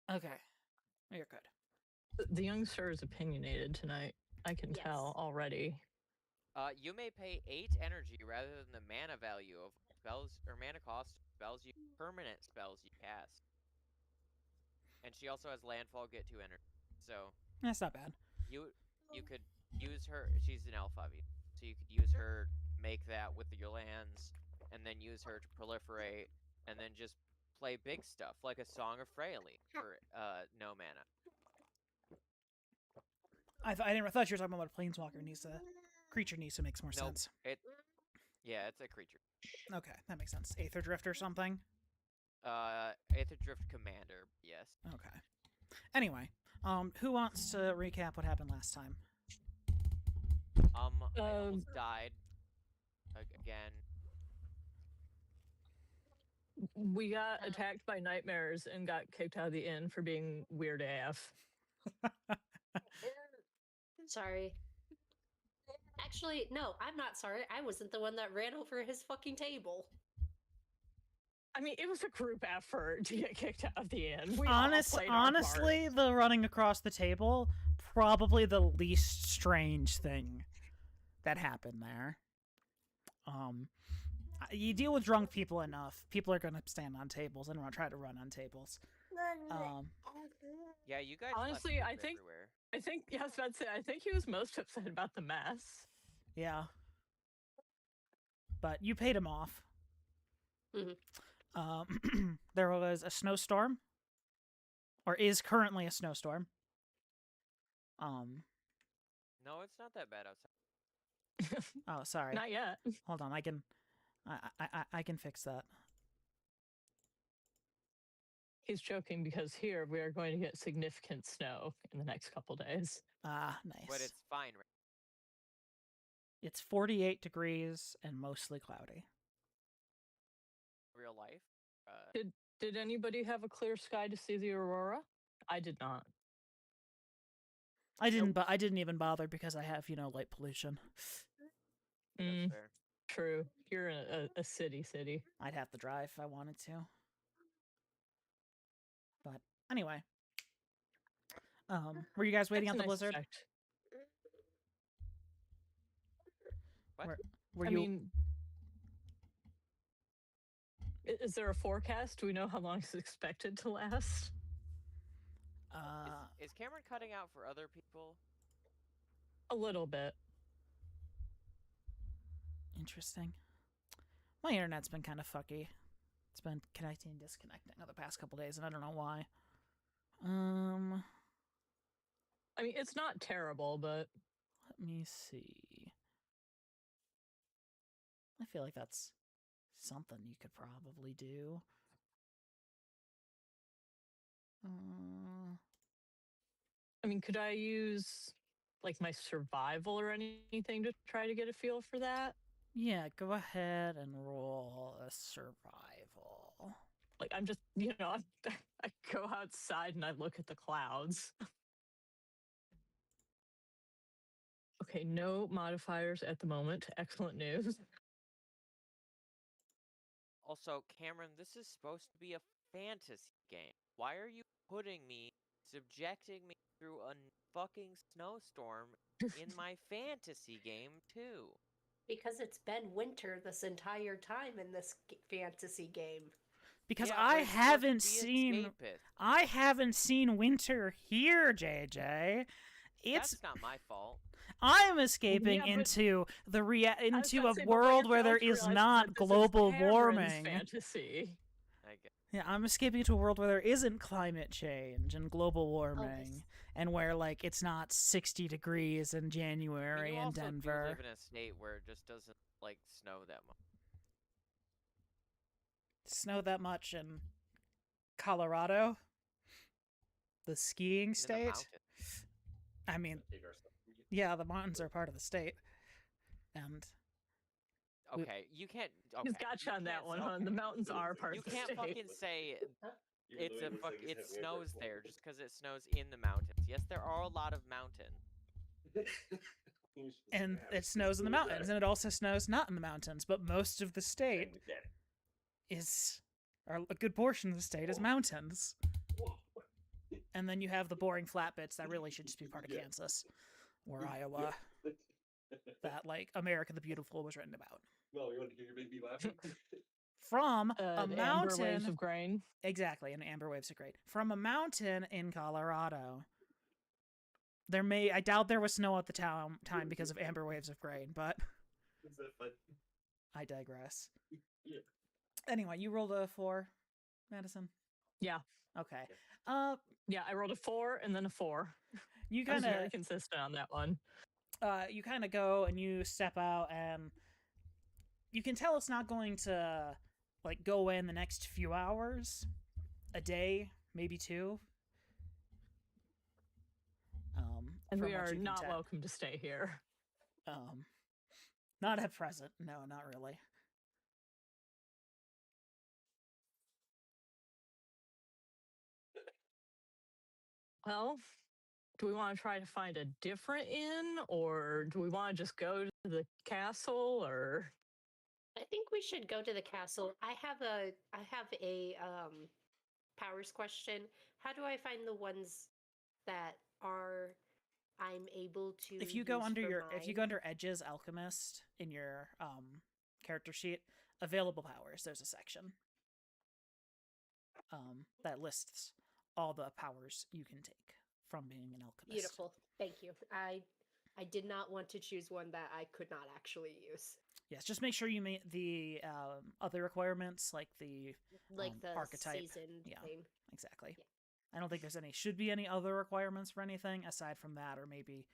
Okay, you're good. The young sir is opinionated tonight. I can tell already. You may pay 8 energy rather than the mana value of spells or mana cost of spells you permanent spells you cast. And she also has landfall, get 2 energy. So That's not bad. you could use her. She's an elf, obviously, so you could use her, make that with your lands, and then use her to proliferate, and then just play big stuff like a Song of Freyalise for no mana. I thought you were talking about a planeswalker needs to creature needs to make more sense. Yeah, it's a creature. Okay, that makes sense. Aether Drift or something. Aether Drift Commander, yes. Okay. Anyway, who wants to recap what happened last time? I almost died again. We got attacked by nightmares and got kicked out of the inn for being weird AF. Sorry. Actually, no, I'm not sorry. I wasn't the one that ran over his fucking table. I mean, it was a group effort to get kicked out of the inn. Honestly, the running across the table, probably the least strange thing that happened there. You deal with drunk people enough, people are gonna stand on tables and try to run on tables. Yeah, you guys. Honestly, I think yeah, I was about to say, I think he was most upset about the mess. Yeah. But you paid him off. Mm-hmm. There was a snowstorm, or is currently a snowstorm. No, it's not that bad outside. Oh, sorry. Not yet. Hold on, I can fix that. He's joking because here we are going to get significant snow in the next couple days. Ah, nice. But it's fine. It's 48 degrees and mostly cloudy. Real life. Did anybody have a clear sky to see the aurora? I did not. I didn't. But I didn't even bother because I have, light pollution. That's fair. True. You're in a city. I'd have to drive if I wanted to. But anyway, were you guys waiting on the blizzard? What? I mean, is there a forecast? Do we know how long it's expected to last? Is Cameron cutting out for other people? A little bit. Interesting. My internet's been kind of fucky. It's been connecting and disconnecting over the past couple days, and I don't know why. I mean, it's not terrible, but... Let me see. I feel like that's something you could probably do. I mean, could I use, like, my survival or anything to try to get a feel for that? Yeah, go ahead and roll a survival. Like, I'm just, I go outside and I look at the clouds. Okay, no modifiers at the moment. Excellent news. Also, Cameron, this is supposed to be a fantasy game. Why are you subjecting me through a fucking snowstorm in my fantasy game, too? Because it's been winter this entire time in this fantasy game. Because yeah, I haven't seen winter here, JJ. That's not my fault. I'm escaping into a world where there is not global warming. Fantasy. Yeah, I'm escaping to a world where there isn't climate change and global warming, and where it's not 60 degrees in January in Denver. You live in a state where it just doesn't snow that much. Snow that much in Colorado, the skiing state. I mean, yeah, the mountains are part of the state, and okay, you can't. Okay, he's got you on that one, huh? The mountains are part of the state. You can't fucking say it snows there just because it snows in the mountains. Yes, there are a lot of mountains. And it snows in the mountains, and it also snows not in the mountains. But most of the state or a good portion of the state is mountains. And then you have the boring flat bits that really should just be part of Kansas or Iowa. That, like, America the Beautiful was written about. Well, you want to hear your baby laughing? From a the amber waves mountain. of grain. Exactly, and amber waves are great. From a mountain in Colorado. I doubt there was snow at the time because of amber waves of grain, but Is that fun? I digress. Yeah. Anyway, you rolled a 4, Madison? Yeah. Okay. Yeah, I rolled a 4 and then a 4. You I was kind very of consistent on that one. you kind of go and you step out, and you can tell it's not going to like go away in the next few hours, a day, maybe 2. And from we what are you can not tell. welcome to stay here. Not at present. No, not really. Well, do we want to try to find a different inn, or do we want to just go to the castle, or I think we should go to the castle. I have a powers question. How do I find the ones that I'm able to If you go use under for if you mine? go under Edges Alchemist in your character sheet, available powers, there's a section that lists all the powers you can take from being an alchemist. Beautiful. Thank you. I did not want to choose one that I could not actually use. Yes, just make sure you meet the other requirements, like the Like the archetype. season Yeah. thing. Exactly. Yeah. I don't think there's should be any other requirements for anything aside from that, or maybe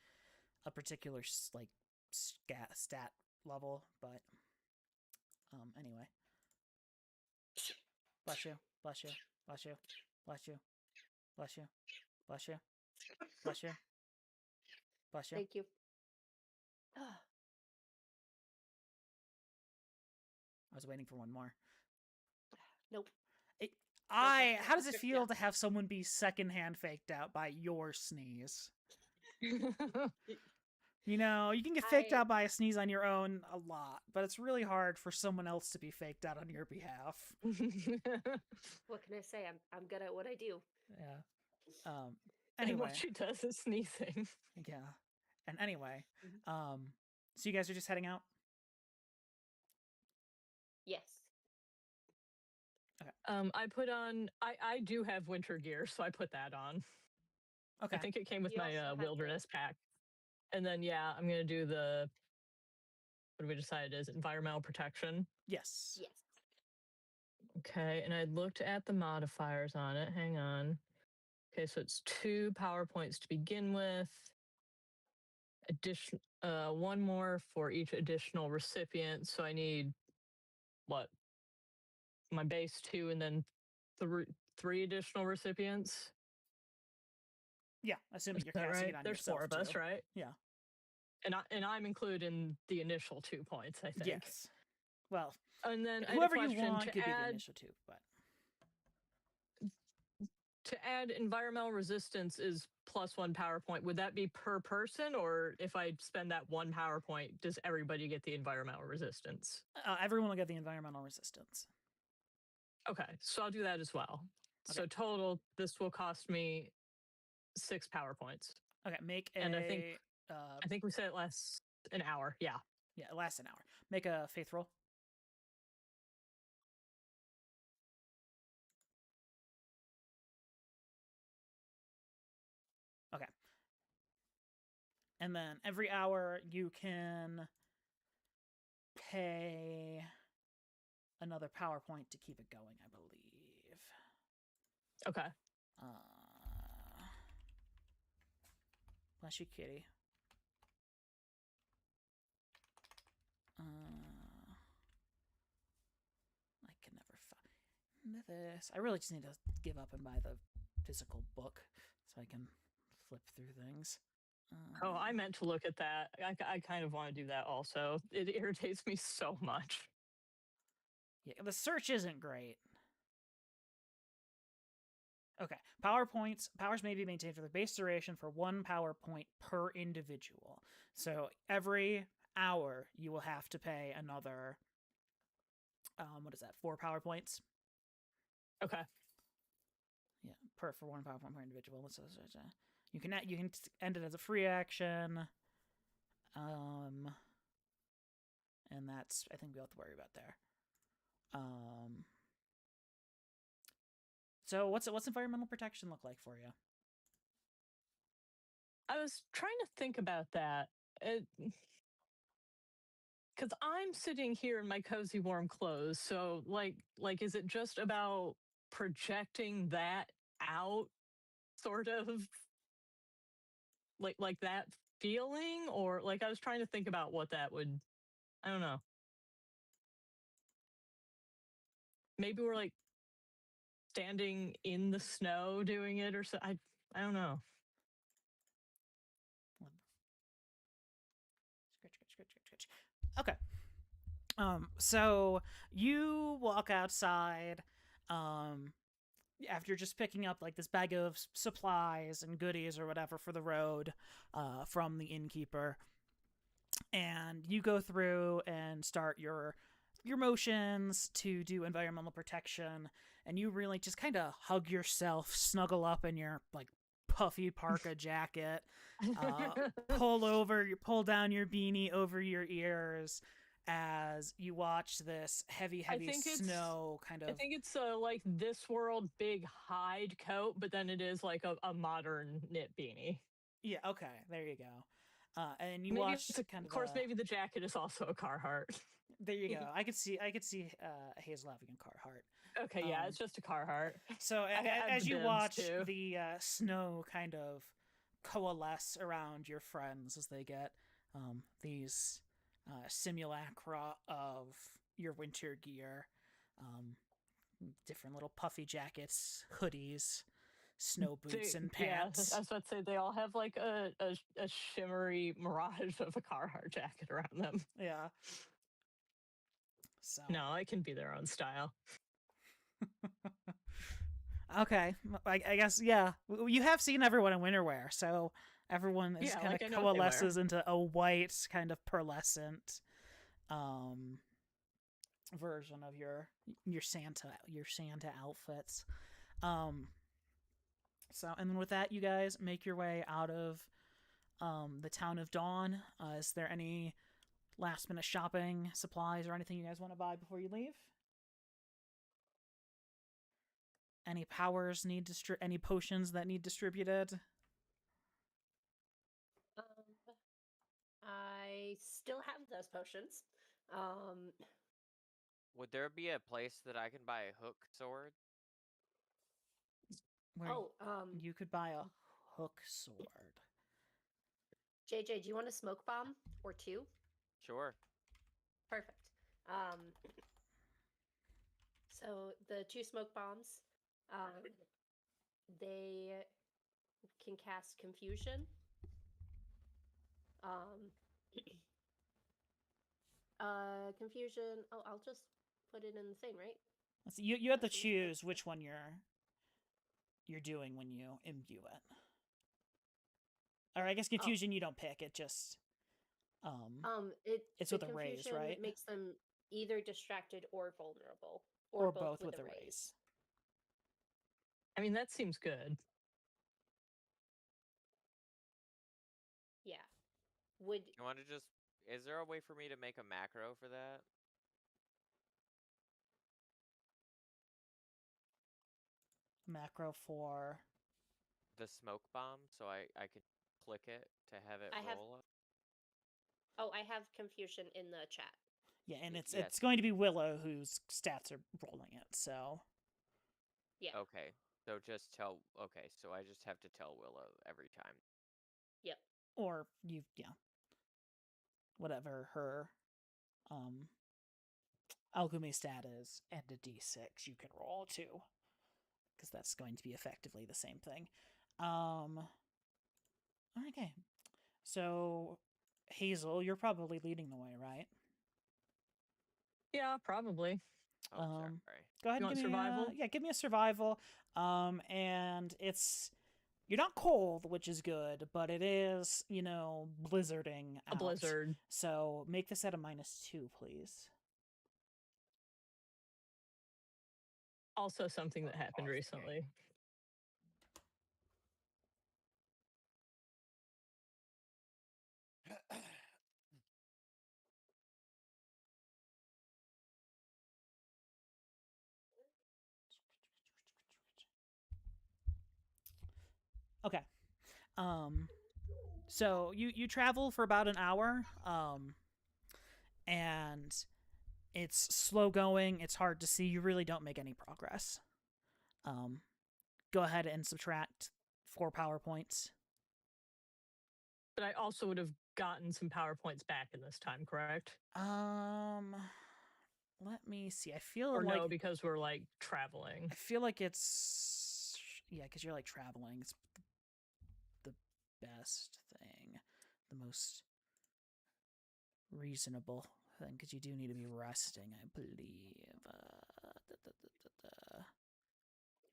a particular like stat level. But anyway, bless you, bless you, bless you, bless you, bless you, bless you, bless you, bless you. Thank you. I was waiting for one more. Nope. How does it feel Yeah. to have someone be secondhand faked out by your sneeze? You know, you can get faked out by a sneeze on your own a lot, but it's really hard for someone else to be faked out on your behalf. What can I say? I'm good at what I do. Yeah. And Anyway, what she does is sneezing. yeah. And anyway, so you guys are just heading out? Yes. I put on. I do have winter gear, so I put that on. Okay. I think it came with You my also have the- wilderness pack. And then I'm gonna do the. What do we decide it is? Environmental protection. Yes. Yes. Okay, and I looked at the modifiers on it. Hang on. Okay, so it's 2 power points to begin with. One more for each additional recipient. So I need what? My base 2, and then 3 additional recipients. Yeah, assuming Is you're that casting right? it on There's yourself 4 of us, too. right? Yeah. And I'm including the initial 2 points, I think. Yes. Well, And then whoever I had a you question want to could be the add, initial 2, but to add environmental resistance is +1 power point. Would that be per person, or if I spend that 1 power point, does everybody get the environmental resistance? everyone will get the environmental resistance. Okay, so I'll do that as well. Okay. So total, this will cost me 6 power points. Okay, make a. And I think we said it lasts an hour. Yeah. Yeah, it lasts an hour. Make a faith roll. Okay. And then every hour you can pay another PowerPoint to keep it going, I believe. Okay. Bless you, kitty. I can never find this. I really just need to give up and buy the physical book so I can flip through things. Oh, I meant to look at that. I kind of want to do that also. It irritates me so much. Yeah, the search isn't great. Okay, powers may be maintained for the base duration for 1 power point per individual. So every hour you will have to pay another, 4 power points. Okay. Yeah, for 1 power point per individual. You can end it as a free action. And that's, I think we have to worry about there. So what's environmental protection look like for you? I was trying to think about that. Because I'm sitting here in my cozy warm clothes, so like is it just about projecting that out, sort of like that feeling, or like I was trying to think about what that would, I don't know. Maybe we're like standing in the snow doing it, or so. I don't know. Scratch. Okay. So you walk outside, after just picking up like this bag of supplies and goodies or whatever for the road, from the innkeeper, and you go through and start your motions to do environmental protection, and you really just kind of hug yourself, snuggle up in your like puffy parka jacket, pull down your beanie over your ears as you watch this heavy snow kind of. I think it's like This World big hide coat, but then it is like a modern knit beanie. Yeah, okay, there you go. And you maybe watch of course maybe the jacket is also a Carhartt. There you go. I could see Hazel having a Carhartt. Okay, yeah, it's just a Carhartt. So as you watch the snow kind of coalesce around your friends as they get these simulacra of your winter gear, different little puffy jackets, hoodies, snow boots, and pants. Yeah, I was about to say they all have like a shimmery mirage of a Carhartt jacket around them. Yeah. So no, it can be their own style. Okay, I guess, yeah. You have seen everyone in winter wear, so everyone is kind of coalesces into a white kind of pearlescent version of your Santa outfits. So, and then with that, you guys make your way out of the town of Dawn. Is there any last minute shopping, supplies, or anything you guys want to buy before you leave? Any powers any potions that need distributed? I still have those potions. Would there be a place that I can buy a hook sword? You could buy a hook sword. JJ, do you want a smoke bomb or two? Sure. Perfect. So the 2 smoke bombs, they can cast confusion. Confusion. Oh, I'll just put it in the thing, right? So you have to choose which one you're doing when you imbue it. Or I guess confusion you don't pick. It just it's with a raise, right? It makes them either distracted or vulnerable, or both with a raise. I mean, that seems good. Yeah. Would you want to just? Is there a way for me to make a macro for that? Macro for the smoke bomb, so I could click it to have it roll up. Oh, I have confusion in the chat. Yeah, and it's going to be Willow whose stats are rolling it, so. Yeah. Okay. So just tell. Okay, so I just have to tell Willow every time. Yep. Or whatever her alchemy stat is, and a d6 you can roll too, because that's going to be effectively the same thing. Okay, so Hazel, you're probably leading the way, right? Yeah, probably. Sorry. Go ahead and give me survival. Give me a survival. And you're not cold, which is good, but it is, blizzarding out. A blizzard. So make this at a -2, please. Also something that happened recently. Okay. So you travel for about an hour, and it's slow going. It's hard to see. You really don't make any progress. Go ahead and subtract 4 power points. But I also would have gotten some PowerPoints back in this time, correct? Let me see. I feel Or like no, because we're like traveling. I feel like it's because you're like traveling. It's the best thing, the most reasonable thing, because you do need to be resting, I believe.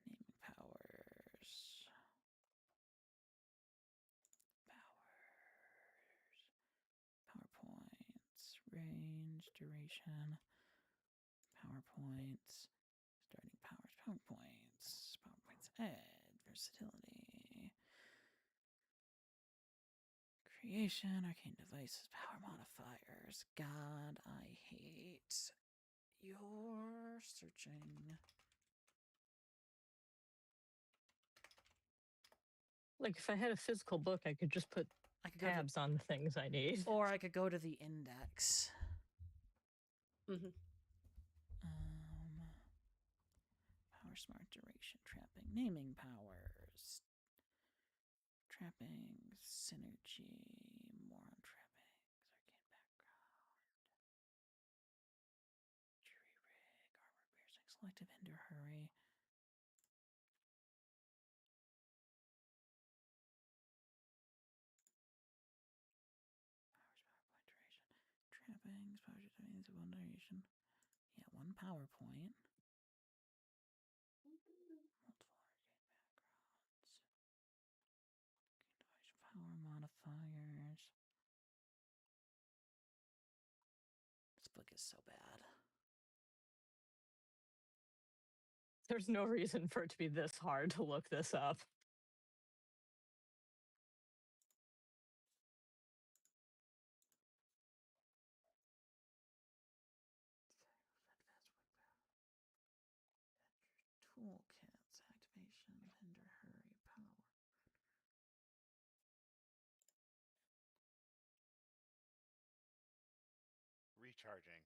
Naming powers. PowerPoints. Range, duration. PowerPoints. Starting powers. PowerPoints. PowerPoints ed. Versatility. Creation. Arcane devices. Power modifiers. God, I hate your searching. Like if I had a physical book, I could just put I could go to, tabs on the things I need. or I could go to the index. Mhm. Power smart duration trapping naming powers. Trapping synergy more on trappings arcane background. Jury rig armor piercing selective hinder hurry. Powers powerpoint duration. Trappings power duration. Yeah, 1 PowerPoint. Multiple arcane backgrounds. Power modifiers. This book is so bad. There's no reason for it to be this hard to look this up. Toolkits, activation, hinder, hurry, power. Recharging.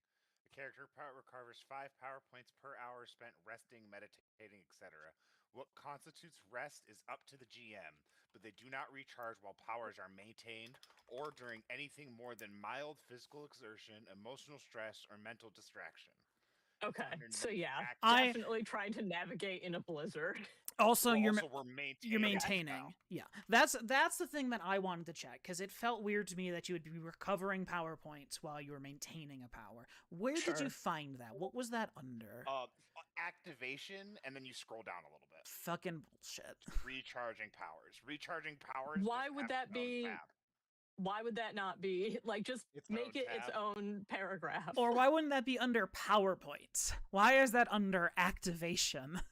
A character recovers 5 power points per hour spent resting, meditating, etc. What constitutes rest is up to the GM, but they do not recharge while powers are maintained or during anything more than mild physical exertion, emotional stress, or mental distraction. Okay, so Underneath yeah, I- definitely trying to navigate in a blizzard. Also, Well, you're we're maintaining. you're as maintaining. well. Yeah, that's the thing that I wanted to check, because it felt weird to me that you would be recovering power points while you were maintaining a power. Where did you Sure. find that? What was that under? Activation, and then you scroll down a little bit. Fucking bullshit. Recharging powers. Recharging powers. Why doesn't would have that its own be? tab. Why would that not be like just Its make own it its tab. own paragraph? Or why wouldn't that be under PowerPoints? Why is that under activation?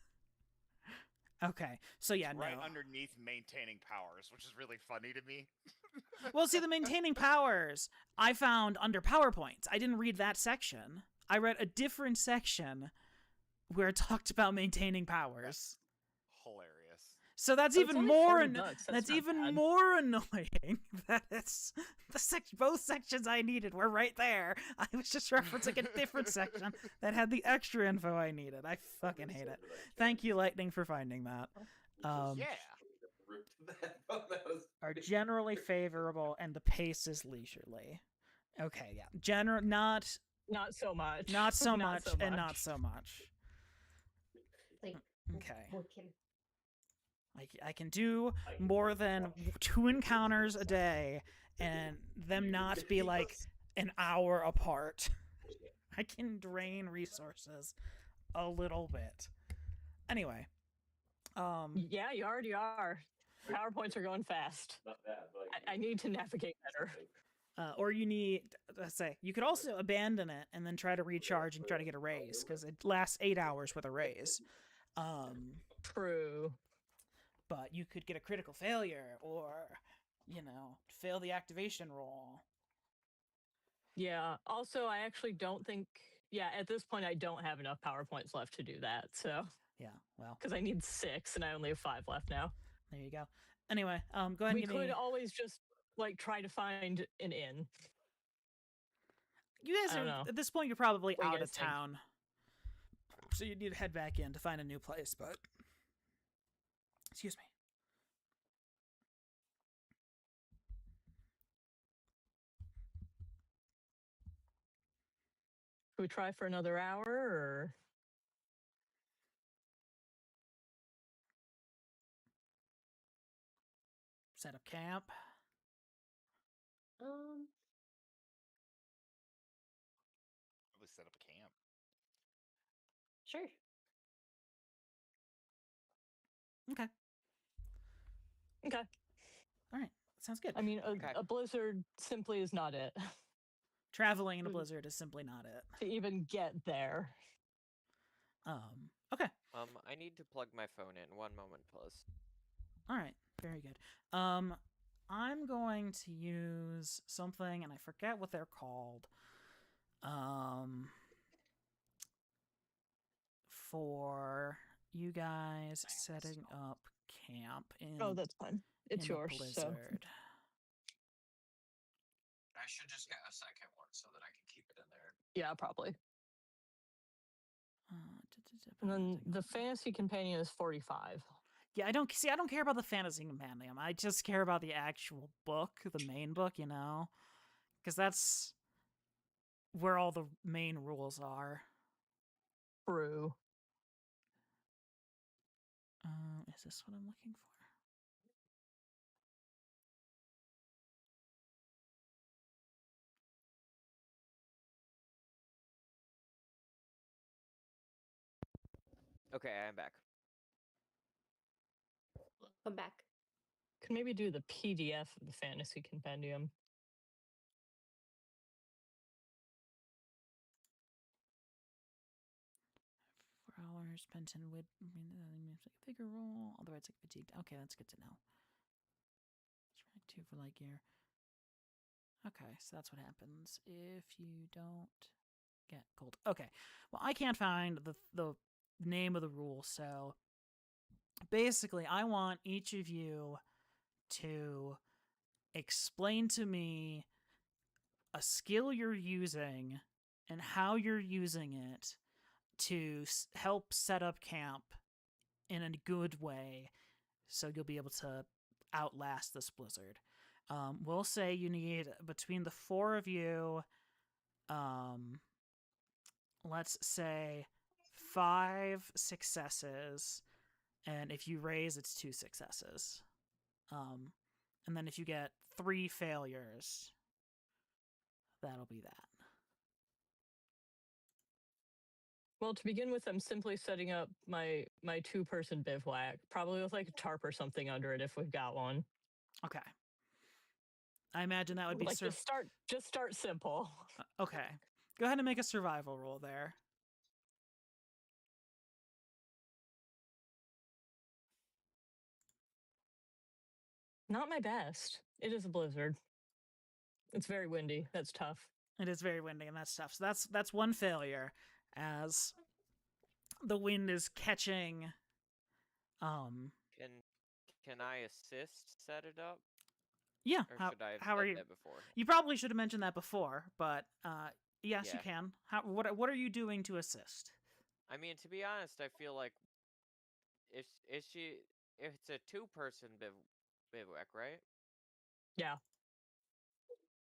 Okay, so yeah, It's right no. underneath maintaining powers, which is really funny to me. Well, see, the maintaining powers I found under PowerPoints. I didn't read that section. I read a different section where it talked about maintaining powers. Hilarious. So that's So it's even only more. 40 bucks, That's not even bad. more annoying. That it's both sections I needed were right there. I was just referencing a different section that had the extra info I needed. I fucking hate it. Thank you, Lightning, for finding that. Yeah. Are generally favorable, and the pace is leisurely. Okay, yeah. Not so much. not so Not much, so and much. not so much. Like, Okay. what can I can do more than 2 encounters a day, and them not be like an hour apart. I can drain resources a little bit. Anyway, Yeah, you already are. PowerPoints are going fast. Not bad, but I need to navigate better. or you need, let's say, you could also abandon it and then try to recharge and try to get a raise, because it lasts 8 hours with a raise. True. But you could get a critical failure, or fail the activation roll. Yeah. Also, I actually don't think. Yeah, at this point, I don't have enough PowerPoints left to do that. So, Yeah, well, because I need 6 and I only have 5 left now. There you go. Anyway, go ahead and We give could me. always just like try to find an inn. You guys I don't are know. at this point. You're probably What do you out of guys think? town, so you need to head back in to find a new place. But excuse me. Should we try for another hour or? Set up camp. Probably set up a camp. Sure. Okay. Okay. All right. Sounds good. I mean, Okay. a blizzard simply is not it. Traveling in a blizzard is simply not it. To even get there. Okay. I need to plug my phone in. One moment, please. All right. Very good. I'm going to use something, and I forget what they're called. For you guys setting up camp in. Oh, that's fine. It's in a yours. So blizzard. I should just get a second one so that I can keep it in there. yeah, probably. And then the fantasy companion is 45. Yeah, I don't care about the fantasy companion. I just care about the actual book, the main book, you know, because that's where all the main rules are. True. Is this what I'm looking for? Okay, I'm back. Come back. Could maybe do the PDF of the fantasy compendium. 4 hours spent in wood. Figure roll. Otherwise, like fatigued. Okay, that's good to know. Track 2 for light gear. Okay, so that's what happens if you don't get cold. Okay, well, I can't find the name of the rule, so basically, I want each of you to explain to me a skill you're using and how you're using it to help set up camp in a good way so you'll be able to outlast this blizzard. We'll say you need, between the 4 of you, let's say 5 successes, and if you raise, it's 2 successes. And then if you get 3 failures, that'll be that. Well, to begin with, I'm simply setting up my 2-person bivouac, probably with like a tarp or something under it if we've got one. Okay. I imagine that would be like just start simple. Okay. Go ahead and make a survival roll there. Not my best. It is a blizzard. It's very windy. That's tough. It is very windy, and that's tough. So that's 1 failure, as the wind is catching. Can I assist set it up? Yeah. Or should I have how are said you? that before? You probably should have mentioned that before, but yes, you Yeah. can. What are you doing to assist? I mean, to be honest, I feel like if it's a 2-person bivouac, right? Yeah.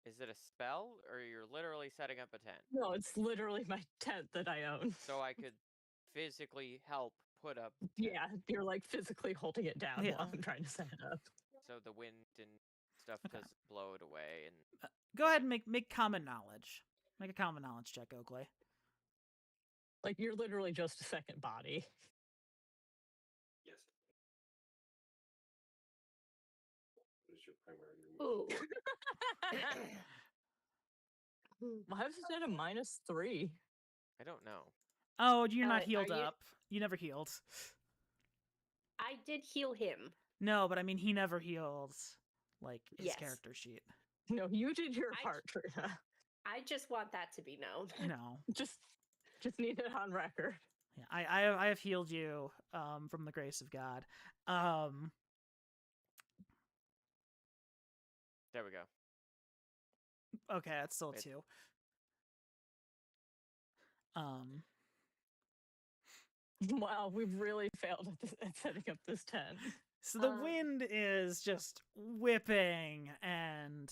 Is it a spell, or you're literally setting up a tent? No, it's literally my tent that I own. So I could physically help put up. Yeah, you're like physically holding it down Yeah. while I'm trying to set it up. So the wind and stuff Okay. doesn't blow it away. And Go ahead and make common knowledge. Make a common knowledge check, Oakley. Like you're literally just a second body. Yes. What is your primary move? Ooh. Why was it at a -3? I don't know. Oh, you're not Are healed you- up. You never healed. I did heal him. No, but I mean, he never healed, like, his Yes. character sheet. No, you did your I- part, Trina. I just want that to be known. No. Just need it on record. Yeah, I have healed you from the grace of God. There we go. Okay, that's still a Wait. 2. Wow, we've really failed at setting up this tent. So the wind is just whipping, and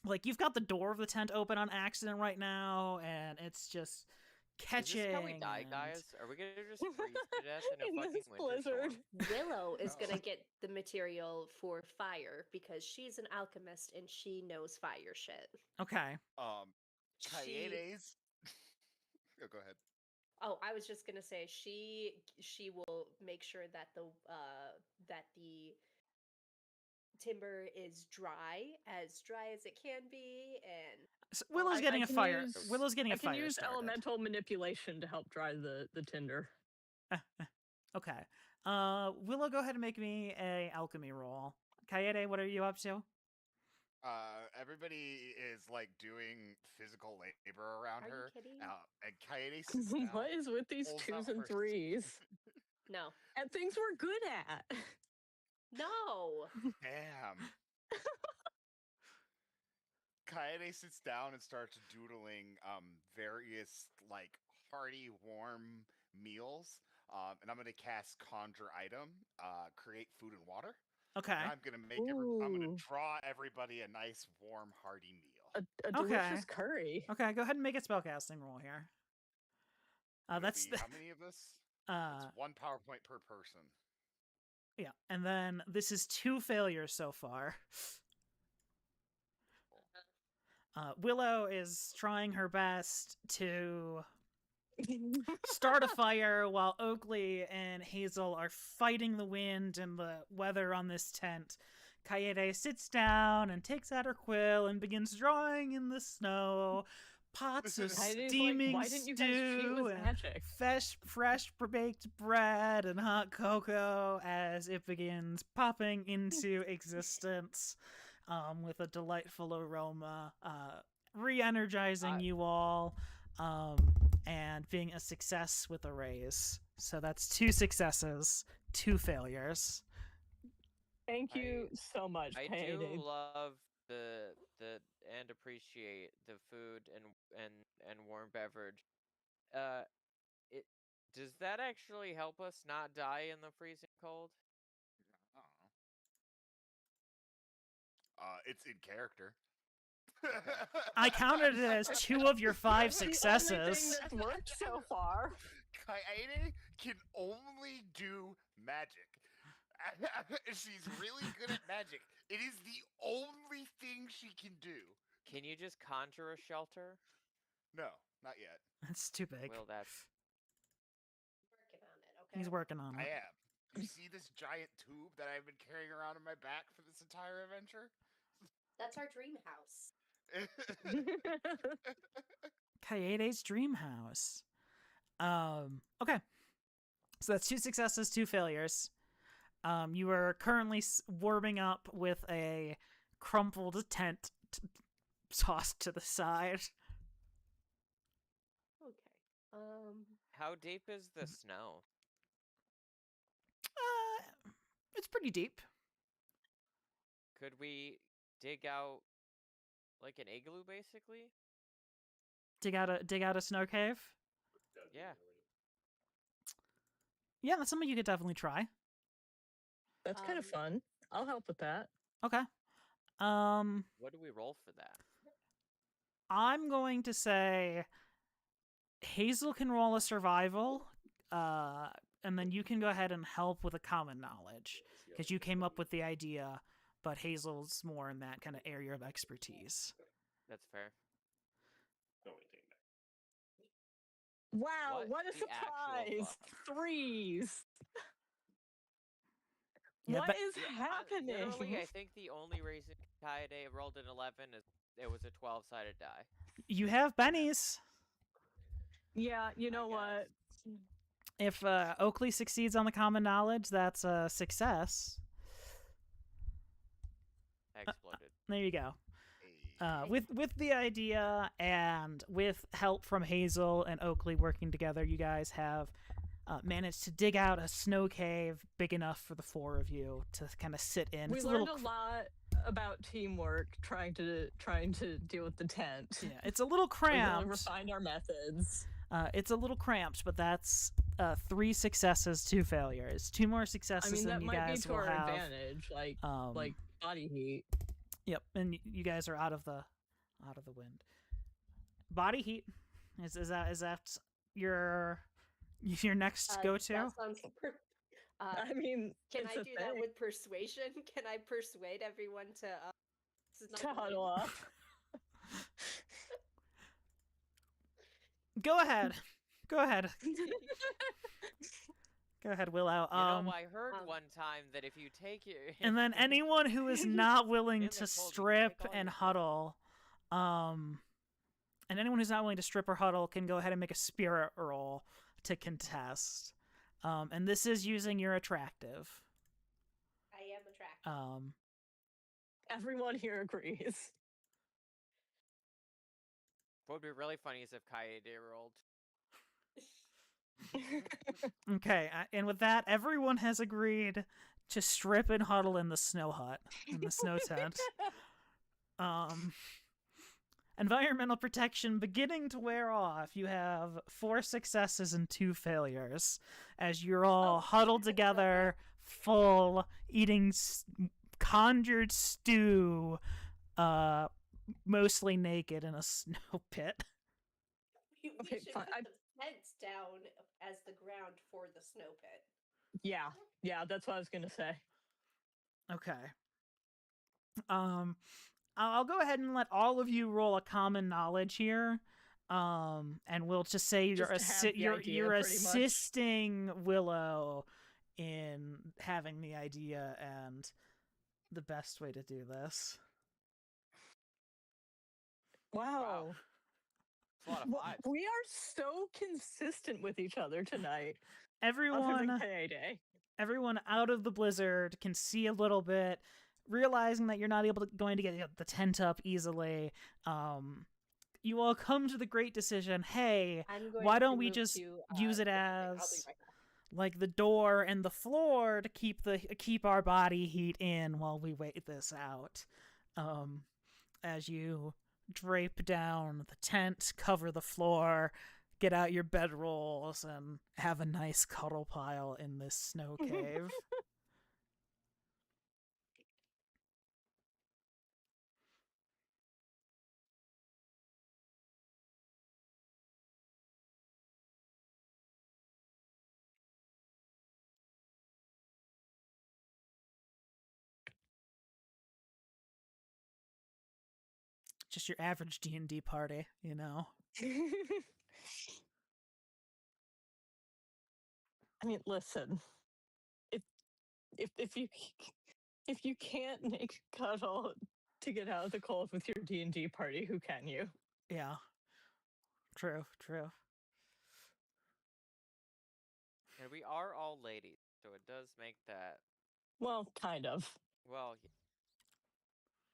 like you've got the door of the tent open on accident right now, and it's just catching. Is this how we die, and- guys? Are we gonna just freeze to death in a In fucking this winter blizzard. storm? Willow is No. gonna get the material for fire because she's an alchemist and she knows fire shit. Okay. She, Kaede's. Oh, go ahead. oh, I was just gonna say she will make sure that the timber is dry as it can be, and So Willow's I getting a can fire. use- Willow's getting a I can fire use started. elemental manipulation to help dry the tinder. Okay. Willow, go ahead and make me a alchemy roll. Kaede, what are you up to? Everybody is like doing physical labor around are you her. kidding? And Kaede sits down. What is with these holds 2s out and her- 3s? No, And things we're good at. no. Damn. Kaede sits down and starts doodling various like hearty, warm meals. And I'm gonna cast Conjure Item, create food and water. Okay. And I'm gonna I'm gonna Ooh. draw everybody a nice, warm, hearty meal. A Okay. delicious curry. Okay, go ahead and make a spellcasting roll here. It'll That's be, how many of us? uh It's 1 PowerPoint per person. yeah, and then this is 2 failures so far. Willow is trying her best to start a fire while Oakley and Hazel are fighting the wind and the weather on this tent. Kaede sits down and takes out her quill and begins drawing in the snow pots of Kaide's like, steaming why didn't you guys cheat stew with and magic? fresh baked bread and hot cocoa as it begins popping into existence with a delightful aroma, re-energizing you all, and being a success with a raise. So that's 2 successes, 2 failures. Thank you so much, I Kaede. do love the and appreciate the food and warm beverage. It does that actually help us not die in the freezing cold? It's in character. I counted it as 2 of your 5 That's the only successes. thing that's worked so far. Kaede can only do magic. She's really good at magic. It is the only thing she can do. Can you just conjure a shelter? No, not yet. That's too big. Well, that's Working on it, okay? He's working on I it. am. You see this giant tube that I've been carrying around on my back for this entire adventure? That's our dream house. Kaede's dream house. Okay. So that's 2 successes, 2 failures. You are currently warming up with a crumpled tent tossed to the side. Okay. how deep is the snow? It's pretty deep. Could we dig out like an igloo, basically? Dig out a snow cave. Yeah. Yeah, that's something you could definitely try. That's kind of fun. I'll help with that. Okay. What do we roll for that? I'm going to say Hazel can roll a survival, and then you can go ahead and help with a common knowledge because you came up with the idea, but Hazel's more in that kind of area of expertise. That's fair. No, wait, take it back. Wow, What what a the actual surprise! fuck? 3s. Yeah, What but- is happening? Literally, I think the only reason Kaede rolled an 11 is it was a 12-sided die. You have bennies. Yeah, you know guess. what? If Oakley succeeds on the common knowledge, that's a success. I exploded. There you go. Hey. With the idea and with help from Hazel and Oakley working together, you guys have managed to dig out a snow cave big enough for the 4 of you to kind of sit in. We It's learned a little a lot about teamwork, trying to deal with the tent. Yeah, it's a little We've really cramped. refined our methods. It's a little cramped, but that's 3 successes, 2 failures. 2 more I successes, mean, that and you might be guys to will our have. advantage, like body heat. Yep, and you guys are out of the wind. Body heat is that your next go to? That sounds I mean, can it's I a do that thing. with persuasion? Can I persuade everyone to this is not To gonna huddle up. Go ahead. Go ahead. Go ahead, Willow. You know, I heard one time that if you take your And then anyone who is not willing In to the cold, you strip take all and your- huddle, and anyone who's not willing to strip or huddle can go ahead and make a spirit roll to contest. And this is using your attractive. I am attractive. Everyone here agrees. What would be really funny is if Kaede rolled. Okay, and with that, everyone has agreed to strip and huddle in the snow hut, in the snow tent. Environmental protection beginning to wear off. You have 4 successes and 2 failures as you're all huddled together, full, eating conjured stew, mostly naked in a snow pit. We Okay, should fine. put the tents down as the ground for the snow pit. Yeah, that's what I was gonna say. Okay. I'll go ahead and let all of you roll a common knowledge here. And we'll just say you're Just to have the you're idea, you're pretty much. assisting Willow in having the idea and the best way to do this. Wow. It's a lot of Well, vibes. we are so consistent with each other tonight. Other Everyone than Payday. everyone out of the blizzard can see a little bit, realizing that you're not going to get the tent up easily. You all come to the great decision, hey, I'm going why to don't we move just to, use it different thing. I'll be as right back. like the door and the floor to keep our body heat in while we wait this out. As you drape down the tent, cover the floor, get out your bedrolls, and have a nice cuddle pile in this snow cave. Just your average D&D party, you know. I mean, listen. If you can't make cuddle to get out of the cold with your D&D party, who can you? Yeah. True. And we are all ladies, so it does make that. Well, kind of. Well,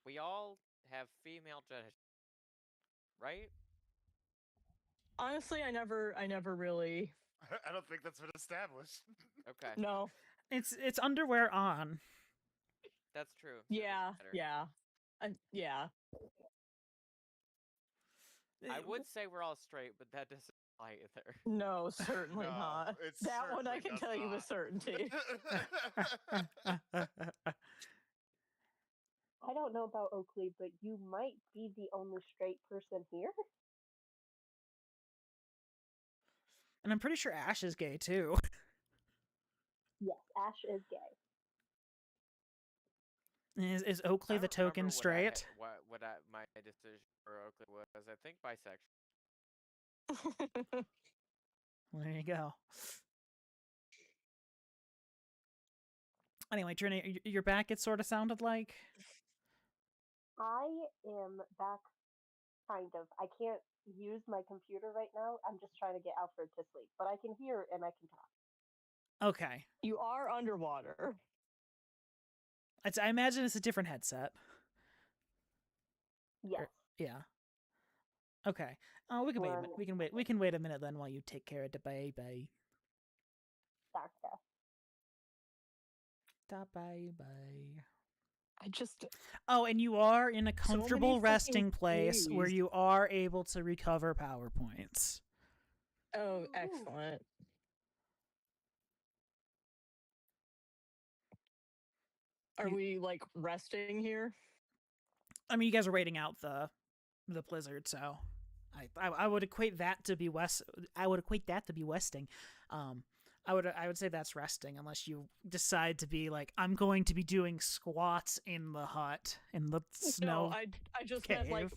we all have female genitals, right? Honestly, I never really. I don't think that's been established. Okay, No. It's underwear on. that's true. That doesn't Yeah. matter. Yeah. Yeah. I would say we're all straight, but that doesn't apply either. No, certainly No, not. it That one I certainly can does tell you with not. certainty. I don't know about Oakley, but you might be the only straight person here. And I'm pretty sure Ash is gay too. Yes, Ash is gay. Is Oakley I the don't remember token what straight? my decision for Oakley was. I think bisexual. Well, there you go. Anyway, Trini, your back, it sort of sounded like. I am back, kind of. I can't use my computer right now. I'm just trying to get Alfred to sleep, but I can hear and I can talk. Okay. You are underwater. I imagine it's a different headset. Yes. Yeah. Okay. We can wait. We can wait a minute then while you take care of the baby. Doctor. Da baby. I just Oh, and you are in a many comfortable fucking resting place where trees. you are able to recover power points. Oh, Ooh. excellent. Are You- we like resting here? I mean, you guys are waiting out the blizzard, so I would equate that to be I would equate that to be westing. I would say that's resting unless you decide to be like, I'm going to be doing squats in the hut in the snow. No, I just cave. meant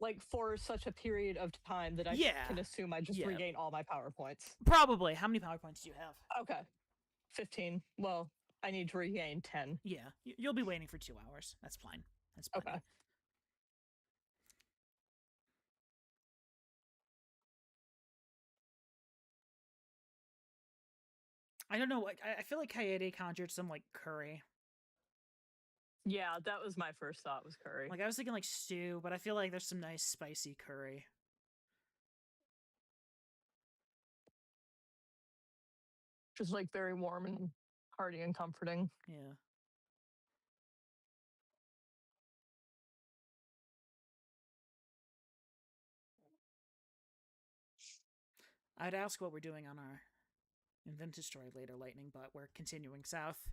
like for such a period of time that I Yeah. can assume I just Yeah. regain all my power points. Probably. How many power points do you have? Okay. 15. Well, I need to regain 10. Yeah, you'll be waiting for 2 hours. That's fine. That's plenty. Okay. I don't know. Like, I feel like Kaede conjured some like curry. Yeah, that was my first thought was curry. Like I was thinking like stew, but I feel like there's some nice spicy curry. Just like very warm and hearty and comforting. Yeah. I'd ask what we're doing on our Vintage Story later, Lightning, but we're continuing south.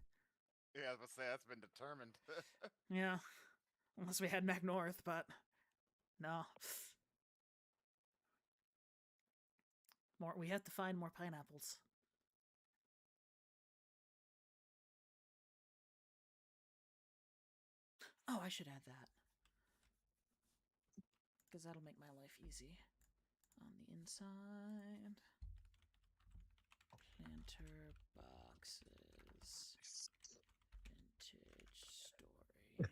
Yeah, I was gonna say that's been determined. Yeah. Unless we head back north, but no. We have to find more pineapples. Oh, I should add that. Because that'll make my life easy. On the inside. Planter boxes. Vintage Story.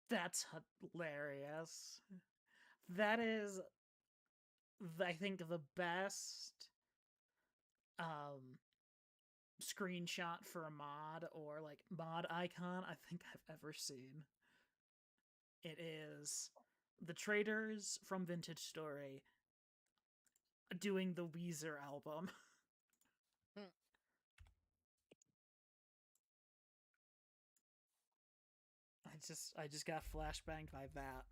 That's hilarious. That is, I think, the best screenshot for a mod or like mod icon I think I've ever seen. It is the traders from Vintage Story doing the Weezer album. I just got flashbanged by that.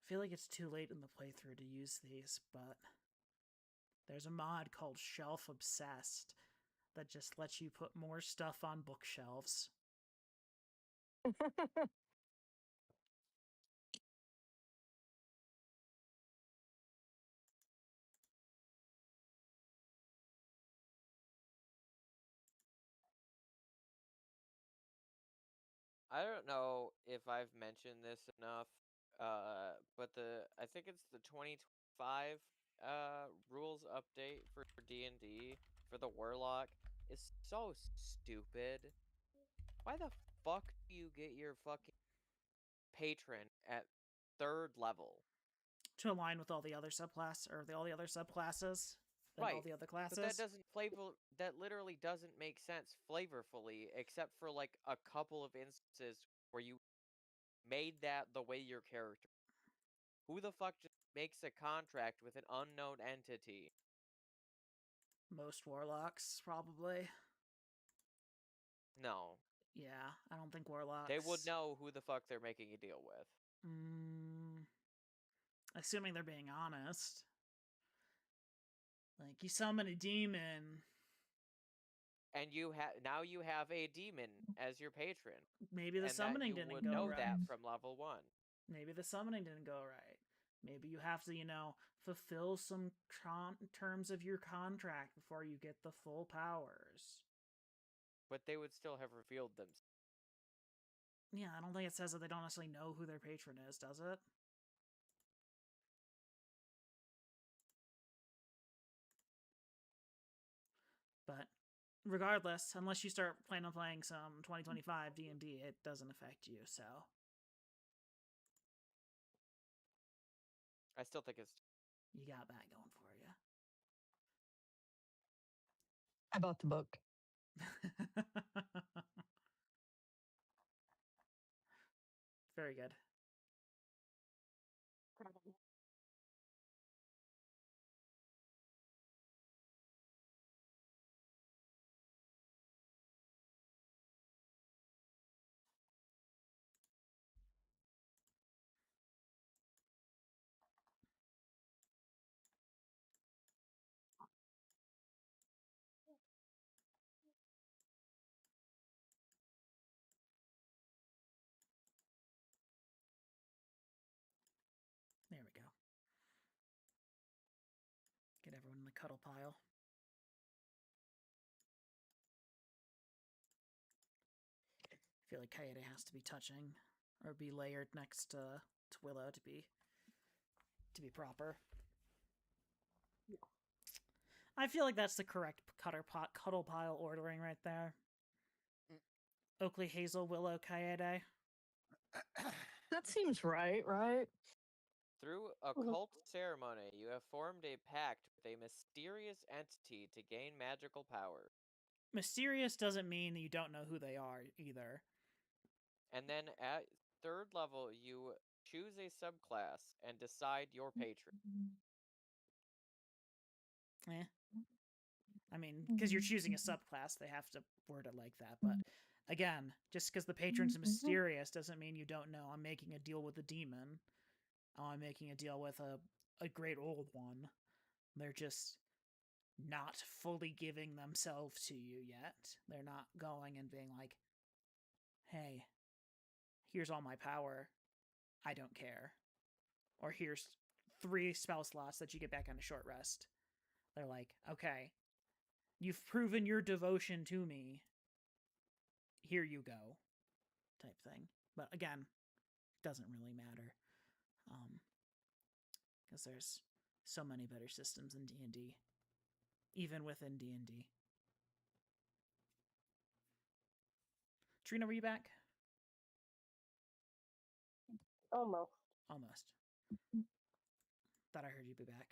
I feel like it's too late in the playthrough to use these, but there's a mod called Shelf Obsessed that just lets you put more stuff on bookshelves. I don't know if I've mentioned this enough, but I think it's the 2025 rules update for D&D for the Warlock is so stupid. Why the fuck do you get your fucking patron at 3rd level? To align with all the other subclass or all the other subclasses and all Right, the other classes. But that literally doesn't make sense flavorfully, except for like a couple of instances where you made that the way your character. Who the fuck just makes a contract with an unknown entity? Most warlocks, probably. No. Yeah, I don't think warlocks. They would know who the fuck they're making a deal with. Assuming they're being honest. Like, you summon a demon. And you have a demon as your patron. Maybe the summoning didn't go right. You would know that from level 1. Maybe the summoning didn't go right. Maybe you have to, fulfill some terms of your contract before you get the full powers. But they would still have revealed them. Yeah, I don't think it says that they don't necessarily know who their patron is, does it? But regardless, unless you start planning on playing some 2025 D&D, it doesn't affect you, so. I still think it's... You got that going for you. I bought the book. Very good. There we go. Get everyone in the cuddle pile. I feel like Kaede has to be touching or be layered next to Willow to be proper. Yeah. I feel like that's the correct cuddle pile ordering right there. Oakley, Hazel, Willow, Kaede. That seems right? Through a cult ceremony, you have formed a pact with a mysterious entity to gain magical power. Mysterious doesn't mean you don't know who they are either. And then at 3rd level, you choose a subclass and decide your patron. I mean, because you're choosing a subclass, they have to word it like that. But again, just because the patron's mysterious doesn't mean you don't know. I'm making a deal with a demon. I'm making a deal with a great old one. They're just not fully giving themselves to you yet. They're not going and being like, hey, here's all my power. I don't care. Or here's 3 spell slots that you get back on a short rest. They're like, okay, you've proven your devotion to me. Here you go. Type thing. But again, doesn't really matter. Because there's so many better systems in D&D. Even within D&D. Trina, were you back? Almost. Thought I heard you be back.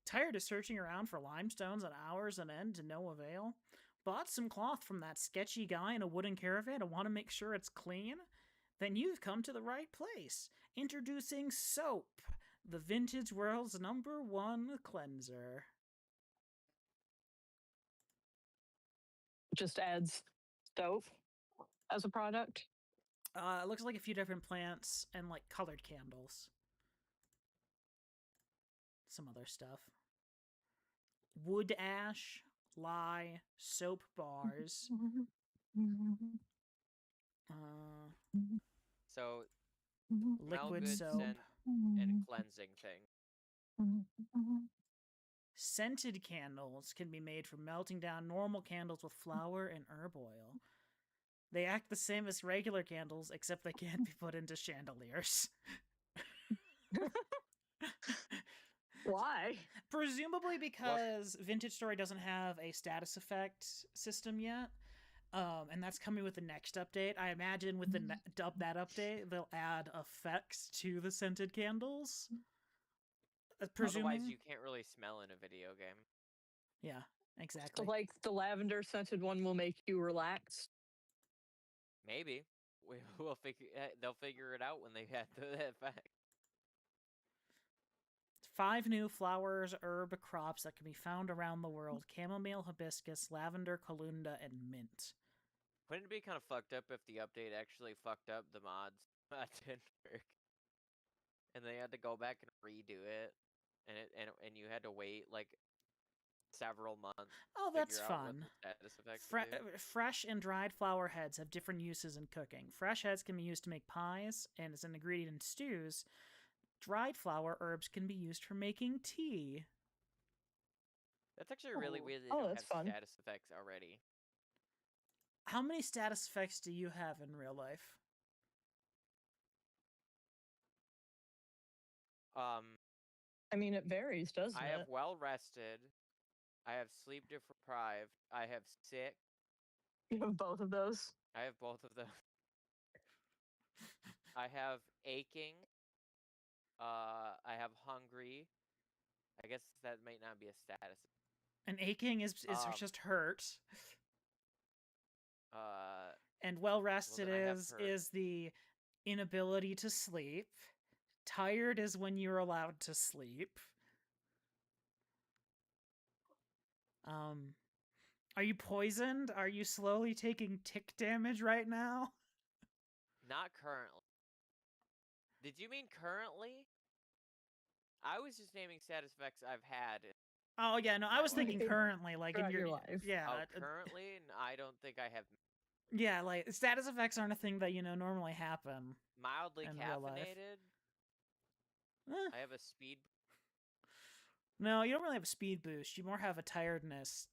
Tired of searching around for limestones on hours on end to no avail? Bought some cloth from that sketchy guy in a wooden caravan and want to make sure it's clean? Then you've come to the right place. Introducing Soap, the vintage world's #1 cleanser. just adds stove as a product. It looks like a few different plants and like colored candles. Some other stuff. Wood ash, lye, soap bars. So smell Liquid good soap. scent and cleansing thing. Scented candles can be made from melting down normal candles with flour and herb oil. They act the same as regular candles, except they can't be put into chandeliers. Why? Presumably because Vintage Story doesn't have a status effect system yet. And that's coming with the next update. I imagine with that update, they'll add effects to the scented candles. Presuming. Otherwise, you can't really smell in a video game. Yeah, exactly. So, like, the lavender scented one will make you relax. Maybe we'll figure. They'll figure it out when they have the effect. 5 new flowers, herb crops that can be found around the world: chamomile, hibiscus, lavender, calendula, and mint. Wouldn't it be kind of fucked up if the update actually fucked up the mods didn't work, and they had to go back and redo it, and you had to wait like several months? Oh, that's fun. Status Fresh and dried flower heads have different uses in cooking. Fresh heads can be used to make pies and as an ingredient in stews. Dried flower herbs can be used for making tea. That's actually really weird. They Oh, don't that's have fun. status effects already. How many status effects do you have in real life? I mean, it varies, doesn't it? I have well rested. I have sleep deprived. I have sick. You have both of those. I have both of them. I have aching. I have hungry. I guess that might not be a status. And aching is just hurt. And well rested is the inability to sleep. Tired is when you're allowed to sleep. Are you poisoned? Are you slowly taking tick damage right now? Not currently. Did you mean currently? I was just naming status effects I've had. Oh yeah, no, I was thinking currently, like in your life. Yeah. Currently, I don't think I have. Yeah, like status effects aren't a thing that normally happen. Mildly in real life. caffeinated. I have a speed. No, you don't really have a speed boost. You more have a tiredness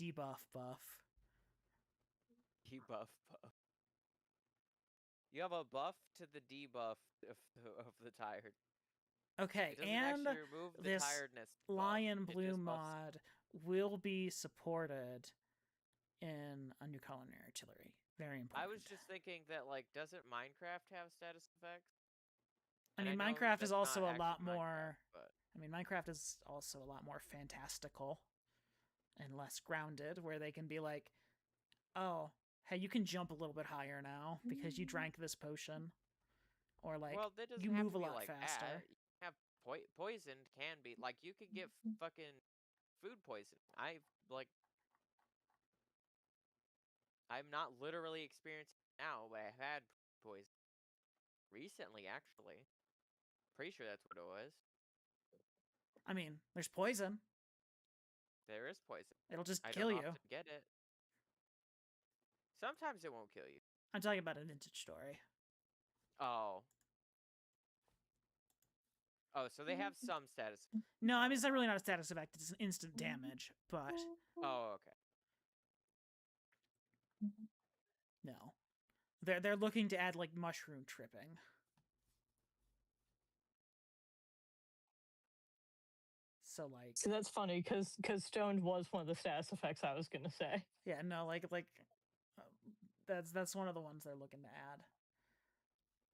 debuff buff. Debuff buff. You have a buff to the debuff of the tired. Okay, it and remove the this tiredness Lion buff. Blue mod will be supported in a new culinary artillery. Very important. I was just thinking that, like, doesn't Minecraft have status effects? I mean, Minecraft is also a lot more. I mean, Minecraft is also a lot more fantastical and less grounded, where they can be like, "Oh, hey, you can jump a little bit higher now because you drank this potion," or like, well, that doesn't you have move to a be lot like faster. That. You can have poisoned can be like you could get fucking food poison. I'm not literally experiencing it now, but I've had poison recently, actually. Pretty sure that's what it was. I mean, there's poison. There is poison. It'll just I kill don't you. often get it. Sometimes it won't kill you. I'm talking about a Vintage Story. Oh. Oh, so they have some status. No, I mean, it's not really not a status effect. It's an instant damage, but Oh, okay. no. They're looking to add like mushroom tripping. So like, so that's funny because stoned was one of the status effects I was gonna say. Yeah, no, like that's one of the ones they're looking to add.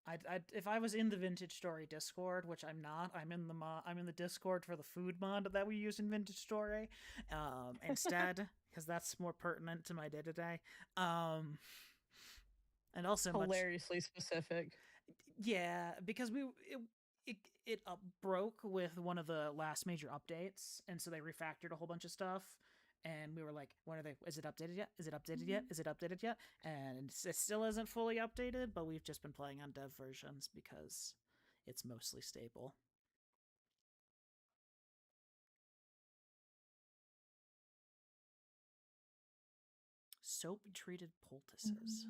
I if I was in the Vintage Story Discord, which I'm not, I'm in the Discord for the food mod that we use in Vintage Story, instead, because that's more pertinent to my day to day. And also hilariously specific. Yeah, because it broke with one of the last major updates, and so they refactored a whole bunch of stuff, and we were like, when are they? Is it updated yet? Is it updated yet? Is it updated yet? And it still isn't fully updated, but we've just been playing on dev versions because it's mostly stable. Soap treated poultices.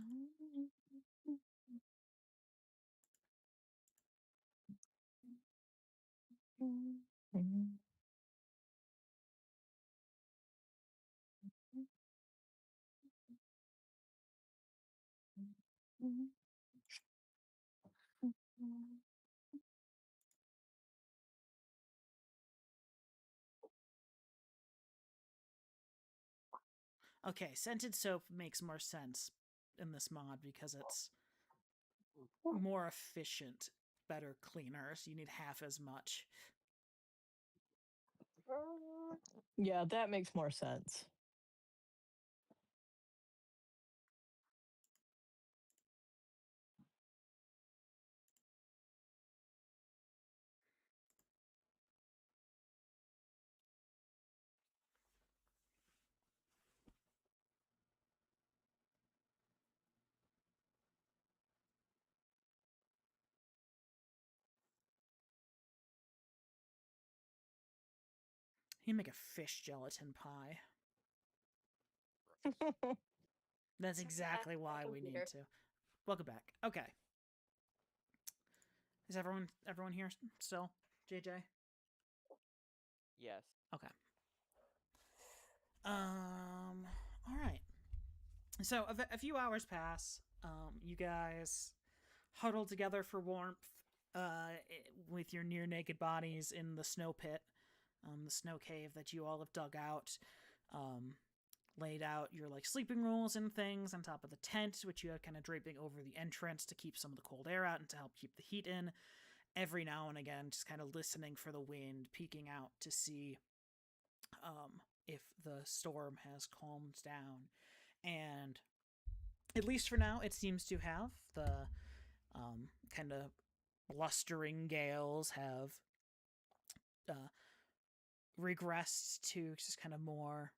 Okay, scented soap makes more sense in this mod because it's more efficient, better cleaners. You need half as much. Yeah, that makes more sense. You make a fish gelatin pie. That's exactly why we need to. Welcome back. Okay. Is everyone here still? JJ? Yes. Okay. All right. So a few hours pass. You guys huddle together for warmth with your near naked bodies in the snow pit, the snow cave that you all have dug out. Laid out your like sleeping rolls and things on top of the tent, which you have kind of draping over the entrance to keep some of the cold air out and to help keep the heat in. Every now and again, just kind of listening for the wind, peeking out to see if the storm has calmed down. And at least for now, it seems to have. The kind of blustering gales have regressed to just kind of more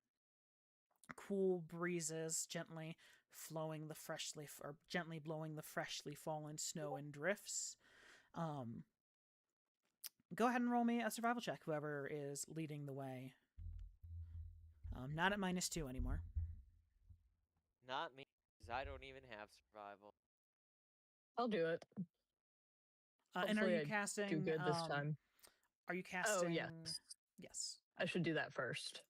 cool breezes, gently blowing the freshly fallen snow in drifts. Go ahead and roll me a survival check, whoever is leading the way. Not at -2 anymore. Not me, because I don't even have survival. I'll do it. And are you I casting? do good this time. Are you casting? Oh, yes. Yes. I should do that first.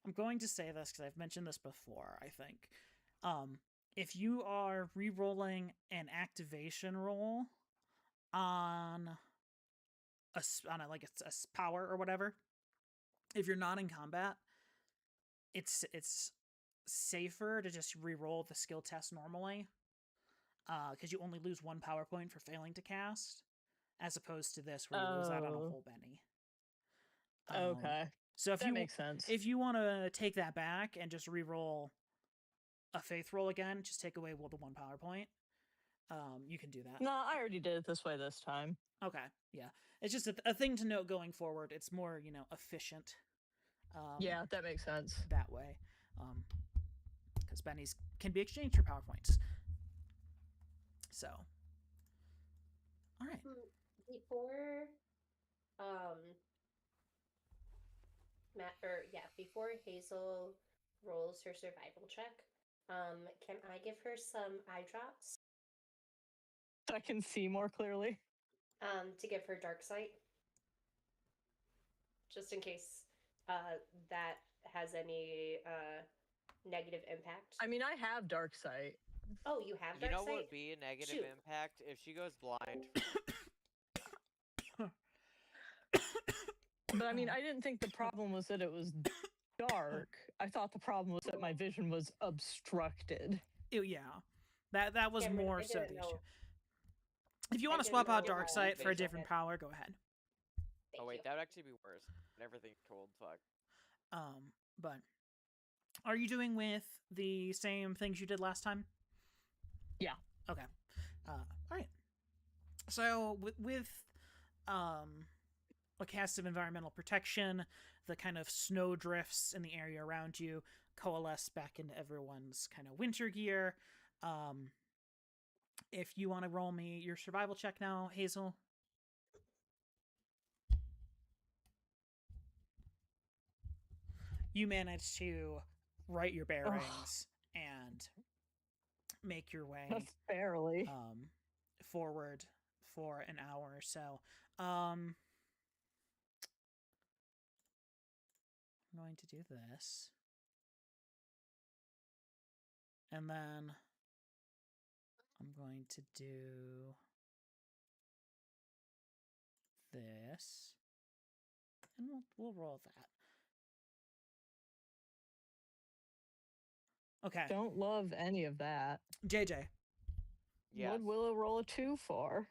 I'm going to say this because I've mentioned this before, I think. If you are re-rolling an activation roll on a power or whatever, if you're not in combat, it's safer to just re-roll the skill test normally, because you only lose 1 power point for failing to cast, as opposed to this where you lose out on a whole Benny. Okay. So if that makes sense. If you want to take that back and just re-roll a faith roll again, just take away the 1 power point. You can do that. No, I already did it this way this time. Okay, yeah. It's just a thing to note going forward. It's more, efficient. Yeah, that makes sense. That way. Because bennies can be exchanged for power points. So. All right. Before Hazel rolls her survival check, can I give her some eye drops? I can see more clearly. To give her dark sight, just in case that has any negative impact. I mean, I have dark sight. Oh, you have dark sight? You know what would be a negative impact? If she goes blind. But I mean, I didn't think the problem was that it was dark. I thought the problem was that my vision was obstructed. Yeah. That was Cameron, more so the issue. If you want to swap out dark sight for a different power, go ahead. Oh wait, that would actually be worse. Everything's cold, fuck. But are you doing with the same things you did last time? Yeah. Okay. All right. So with a cast of environmental protection, the kind of snow drifts in the area around you coalesce back into everyone's kind of winter gear. If you want to roll me your survival check now, Hazel. You manage to right your bearings and make your way That's barely. forward for an hour or so. I'm going to do this. And then I'm going to do this. And we'll roll that. Okay. Don't love any of that. JJ. Yes. What will it roll a 2 for?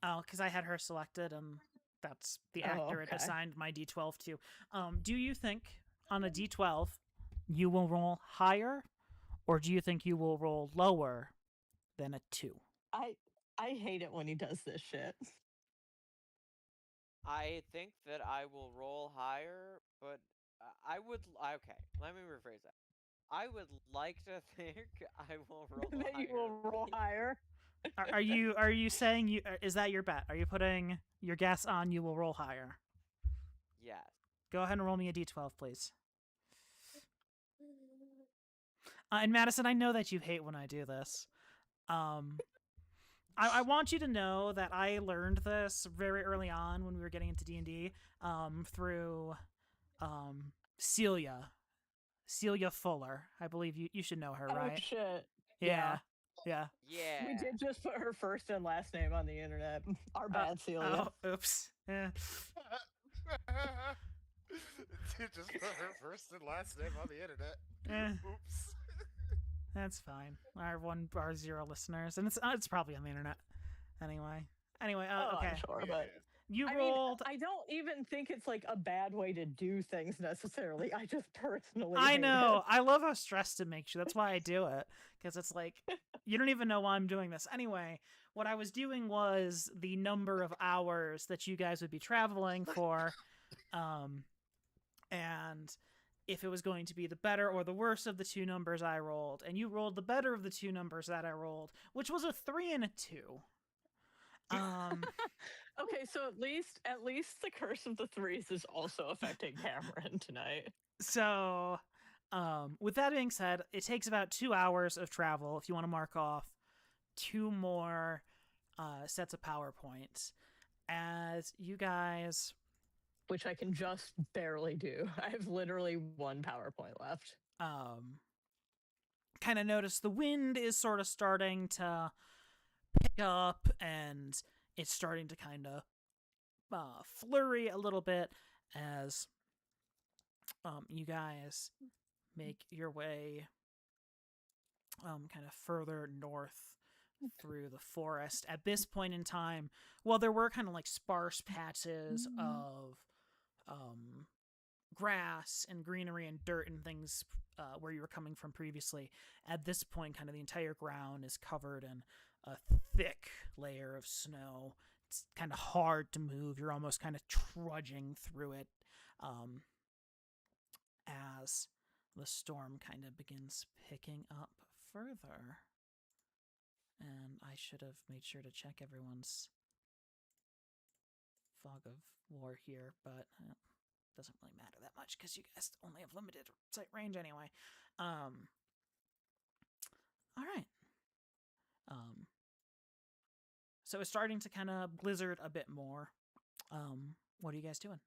Oh, because I had her selected, and that's the actor it okay. assigned my D12 to. Do you think on a D12 you will roll higher, or do you think you will roll lower than a 2? I hate it when he does this shit. I think that I will roll higher, but I would. Okay, let me rephrase that. I would like to think I will roll That higher. you will roll higher. Are you saying you is that your bet? Are you putting your guess on you will roll higher? Yes. Go ahead and roll me a D12, please. And Madison, I know that you hate when I do this. I want you to know that I learned this very early on when we were getting into D&D through Celia Fuller. I believe you should know her, right? Oh shit. Yeah. Yeah. We did just put her first and last name on the internet. Our bad, Celia. Oh, oops. Yeah. Just put her first and last name on the internet. Oops. That's fine. Our 0 listeners, and it's probably on the internet. Anyway, okay. I'm sure, but You I rolled. mean, I don't even think it's like a bad way to do things necessarily. I just personally. I hate know. it. I love how stressed it makes you. That's why I do it, because it's like you don't even know why I'm doing this. Anyway, what I was doing was the number of hours that you guys would be traveling for, and if it was going to be the better or the worse of the 2 numbers I rolled, and you rolled the better of the 2 numbers that I rolled, which was a 3 and a 2. Okay, so at least the curse of the 3s is also affecting Cameron tonight. So, with that being said, it takes about 2 hours of travel if you want to mark off 2 more sets of PowerPoints. As you guys... Which I can just barely do. I have literally 1 PowerPoint left. Kind of notice the wind is sort of starting to pick up, and it's starting to kind of flurry a little bit as you guys make your way kind of further north through the forest. At this point in time, well, there were kind of like sparse patches of grass and greenery and dirt and things where you were coming from previously. At this point, kind of the entire ground is covered in a thick layer of snow. It's kind of hard to move. You're almost kind of trudging through it as the storm kind of begins picking up further. And I should have made sure to check everyone's fog of war here, but it doesn't really matter that much because you guys only have limited sight range anyway. All right. So it's starting to kind of blizzard a bit more. What are you guys doing?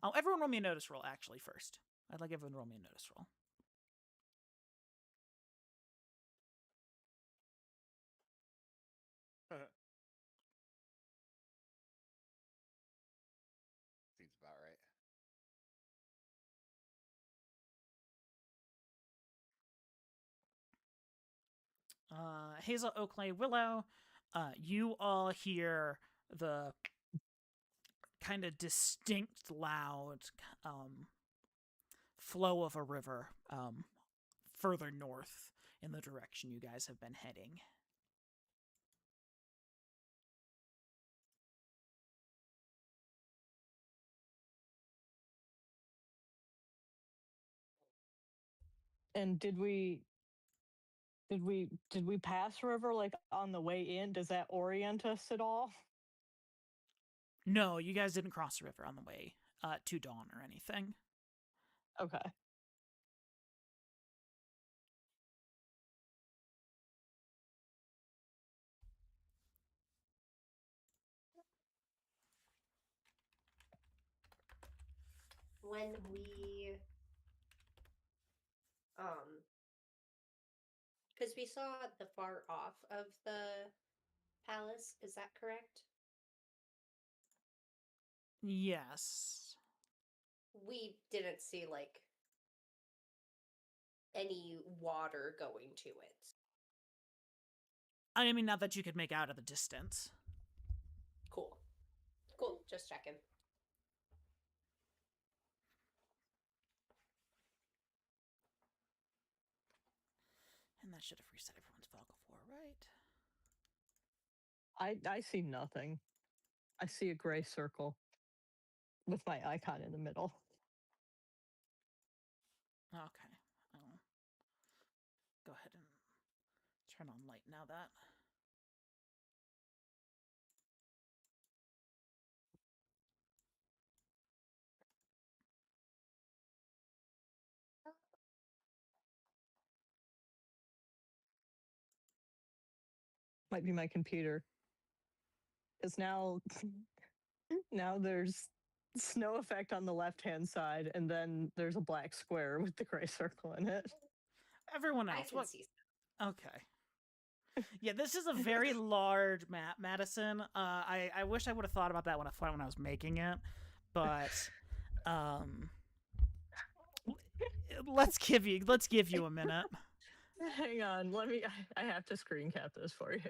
Oh, everyone roll me a notice roll, actually, first. I'd like everyone to roll me a notice roll. Seems about right. Hazel, Oakley, Willow, you all hear the kind of distinct, loud flow of a river further north in the direction you guys have been heading. And did we pass river like on the way in? Does that orient us at all? No, you guys didn't cross the river on the way to Dawn or anything. Okay. When we because we saw the far off of the palace, is that correct? Yes. We didn't see like any water going to it. I mean, not that you could make out at the distance. Cool. Cool, just checking. And that should have reset everyone's Valga 4, right? I see nothing. I see a gray circle with my icon in the middle. Okay. I'll go ahead and turn on light now that. Might be my computer. Because now there's snow effect on the left-hand side, and then there's a black square with the gray circle in it. Everyone I else, can what? see. Okay. Yeah, this is a very large map, Madison. I wish I would have thought about that when I was making it, but let's give you a minute. Hang on, I have to screen cap this for you.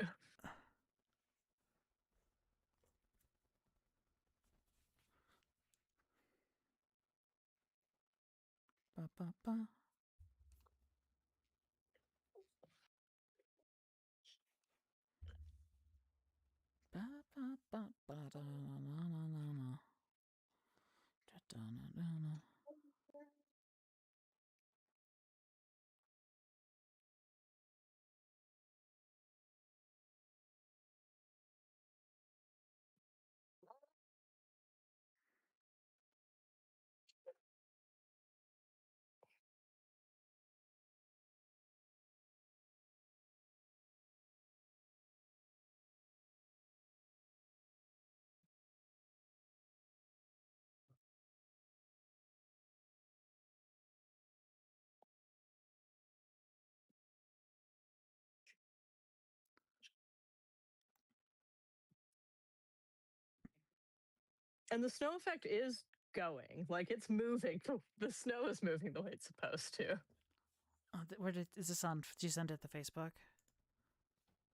Ba, ba, ba. Ba, ba, ba, ba, da, na, na, na, na. Da, da, na, na, na. And the snow effect is going. Like, it's moving. The snow is moving the way it's supposed to. Oh, is this on? Did you send it to Facebook?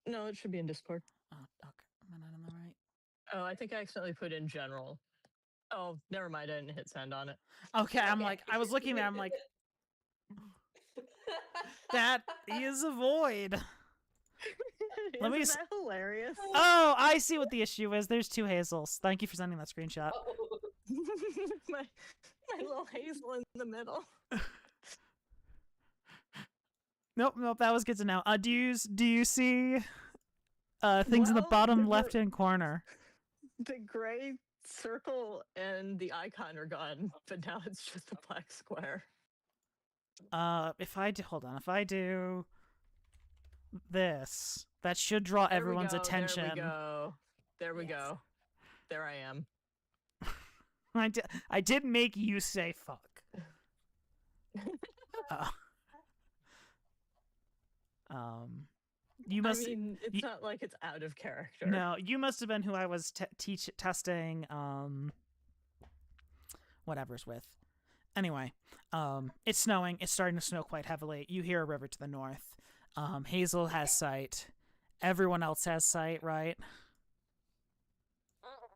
No, it should be in Discord. Oh, okay. Am I not on the right? Oh, I think I accidentally put in general. Oh, never mind. I didn't hit send on it. Okay, I'm like, I was looking there. I'm like, that is a void. Isn't that hilarious? Oh, I see what the issue is. There's two Hazels. Thank you for sending that screenshot. my little Hazel in the middle. Nope. That was good to know. Do you see things in the bottom left-hand corner? The gray circle and the icon are gone, but now it's just a black square. If I do this, that should draw everyone's attention. There we go. There I am. I didn't make you say fuck. You must. I mean, it's not like it's out of character. No, you must have been who I was testing. Whatever's with. Anyway, it's snowing. It's starting to snow quite heavily. You hear a river to the north. Hazel has sight. Everyone else has sight, right?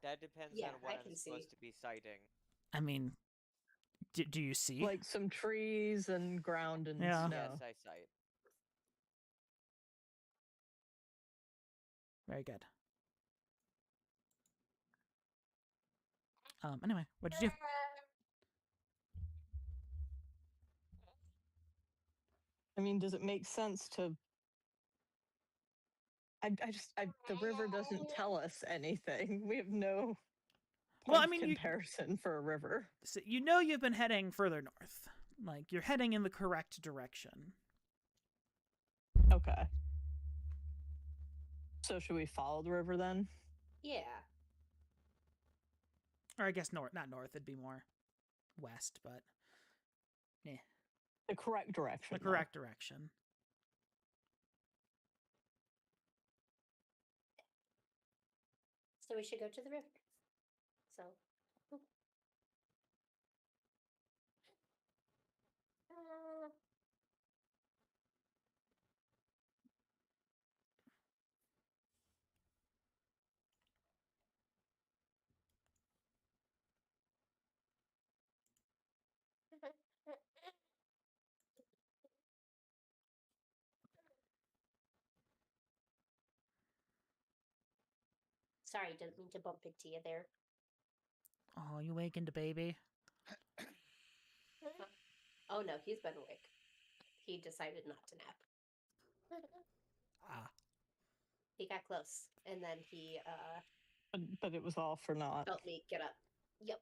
That depends Yeah, on what I I'm can supposed see. to be sighting. I mean, do you see? Like some trees and ground and Yeah. snow. Yes, I sight. Very good. Anyway, what'd you do? I mean, does it make sense to? The river doesn't tell us anything. We have no Well, I point of mean, comparison for a river. So you know you've been heading further north. Like, you're heading in the correct direction. Okay. So should we follow the river then? Yeah. Or I guess north, not north, it'd be more west, but yeah. The correct direction. The correct direction. So we should go to the river. So. Sorry, didn't mean to bump into you there. Oh, you wakened a baby? Oh no, he's been awake. He decided not to nap. Ah. He got close, and then he But it was all for naught. felt me get up. Yep.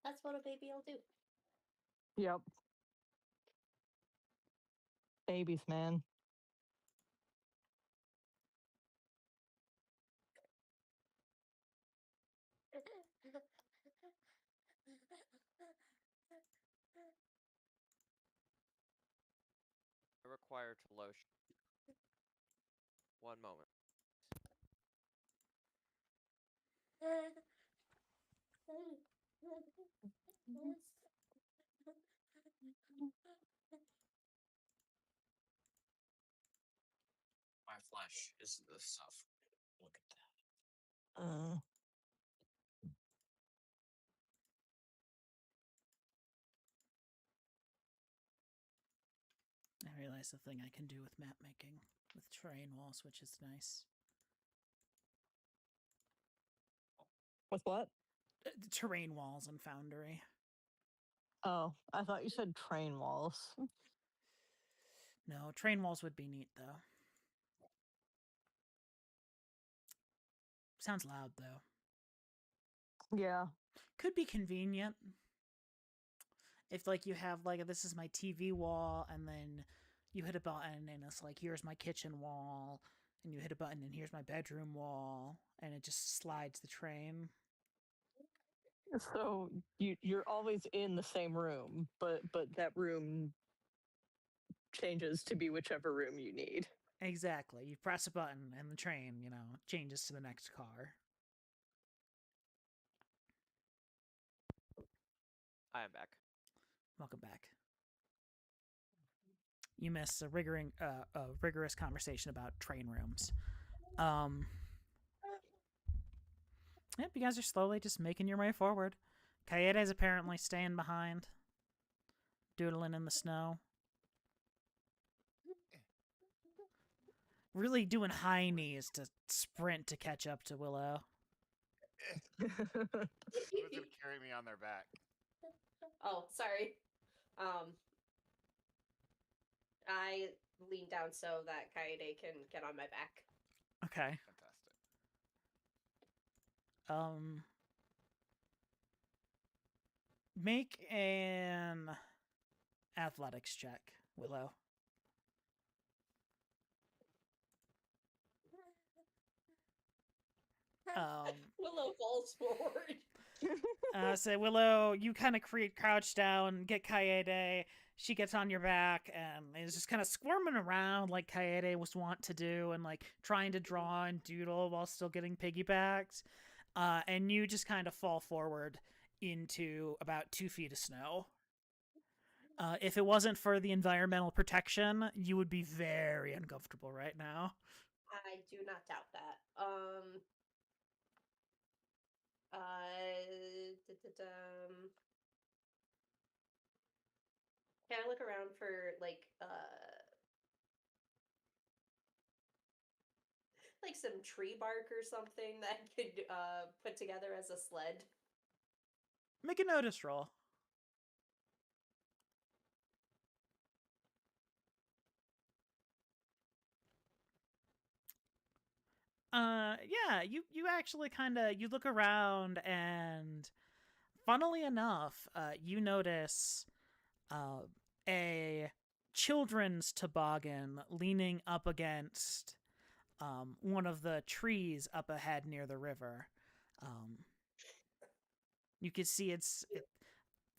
That's what a baby will do. Yep. Babies, man. I require to lotion. One moment. My flesh is the stuff. Look at that. I realize the thing I can do with map making with terrain walls, which is nice. With what? Terrain walls in Foundry. Oh, I thought you said train walls. No, train walls would be neat, though. Sounds loud, though. Yeah. Could be convenient. If, like, you have, like, this is my TV wall, and then you hit a button, and it's like, here's my kitchen wall, and you hit a button, and here's my bedroom wall, and it just slides the train. So you're always in the same room, but that room changes to be whichever room you need. Exactly. You press a button, and the train, changes to the next car. I am back. Welcome back. You missed a rigorous conversation about train rooms. Yep, you guys are slowly just making your way forward. Kaede's apparently staying behind, doodling in the snow. Really doing high knees to sprint to catch up to Willow. Someone's gonna carry me on their back. Oh, sorry. I lean down so that Kaede can get on my back. Okay. Fantastic. Make an athletics check, Willow. Willow falls forward. So Willow, you kind of crouch down, get Kaede. She gets on your back and is just kind of squirming around like Kaede was wont to do, and like trying to draw and doodle while still getting piggybacked. And you just kind of fall forward into about 2 feet of snow. If it wasn't for the environmental protection, you would be very uncomfortable right now. I do not doubt that. Can I look around for like some tree bark or something that I could put together as a sled? Make a notice roll. Yeah, you actually kind of you look around, and funnily enough, you notice a children's toboggan leaning up against one of the trees up ahead near the river. You can see it's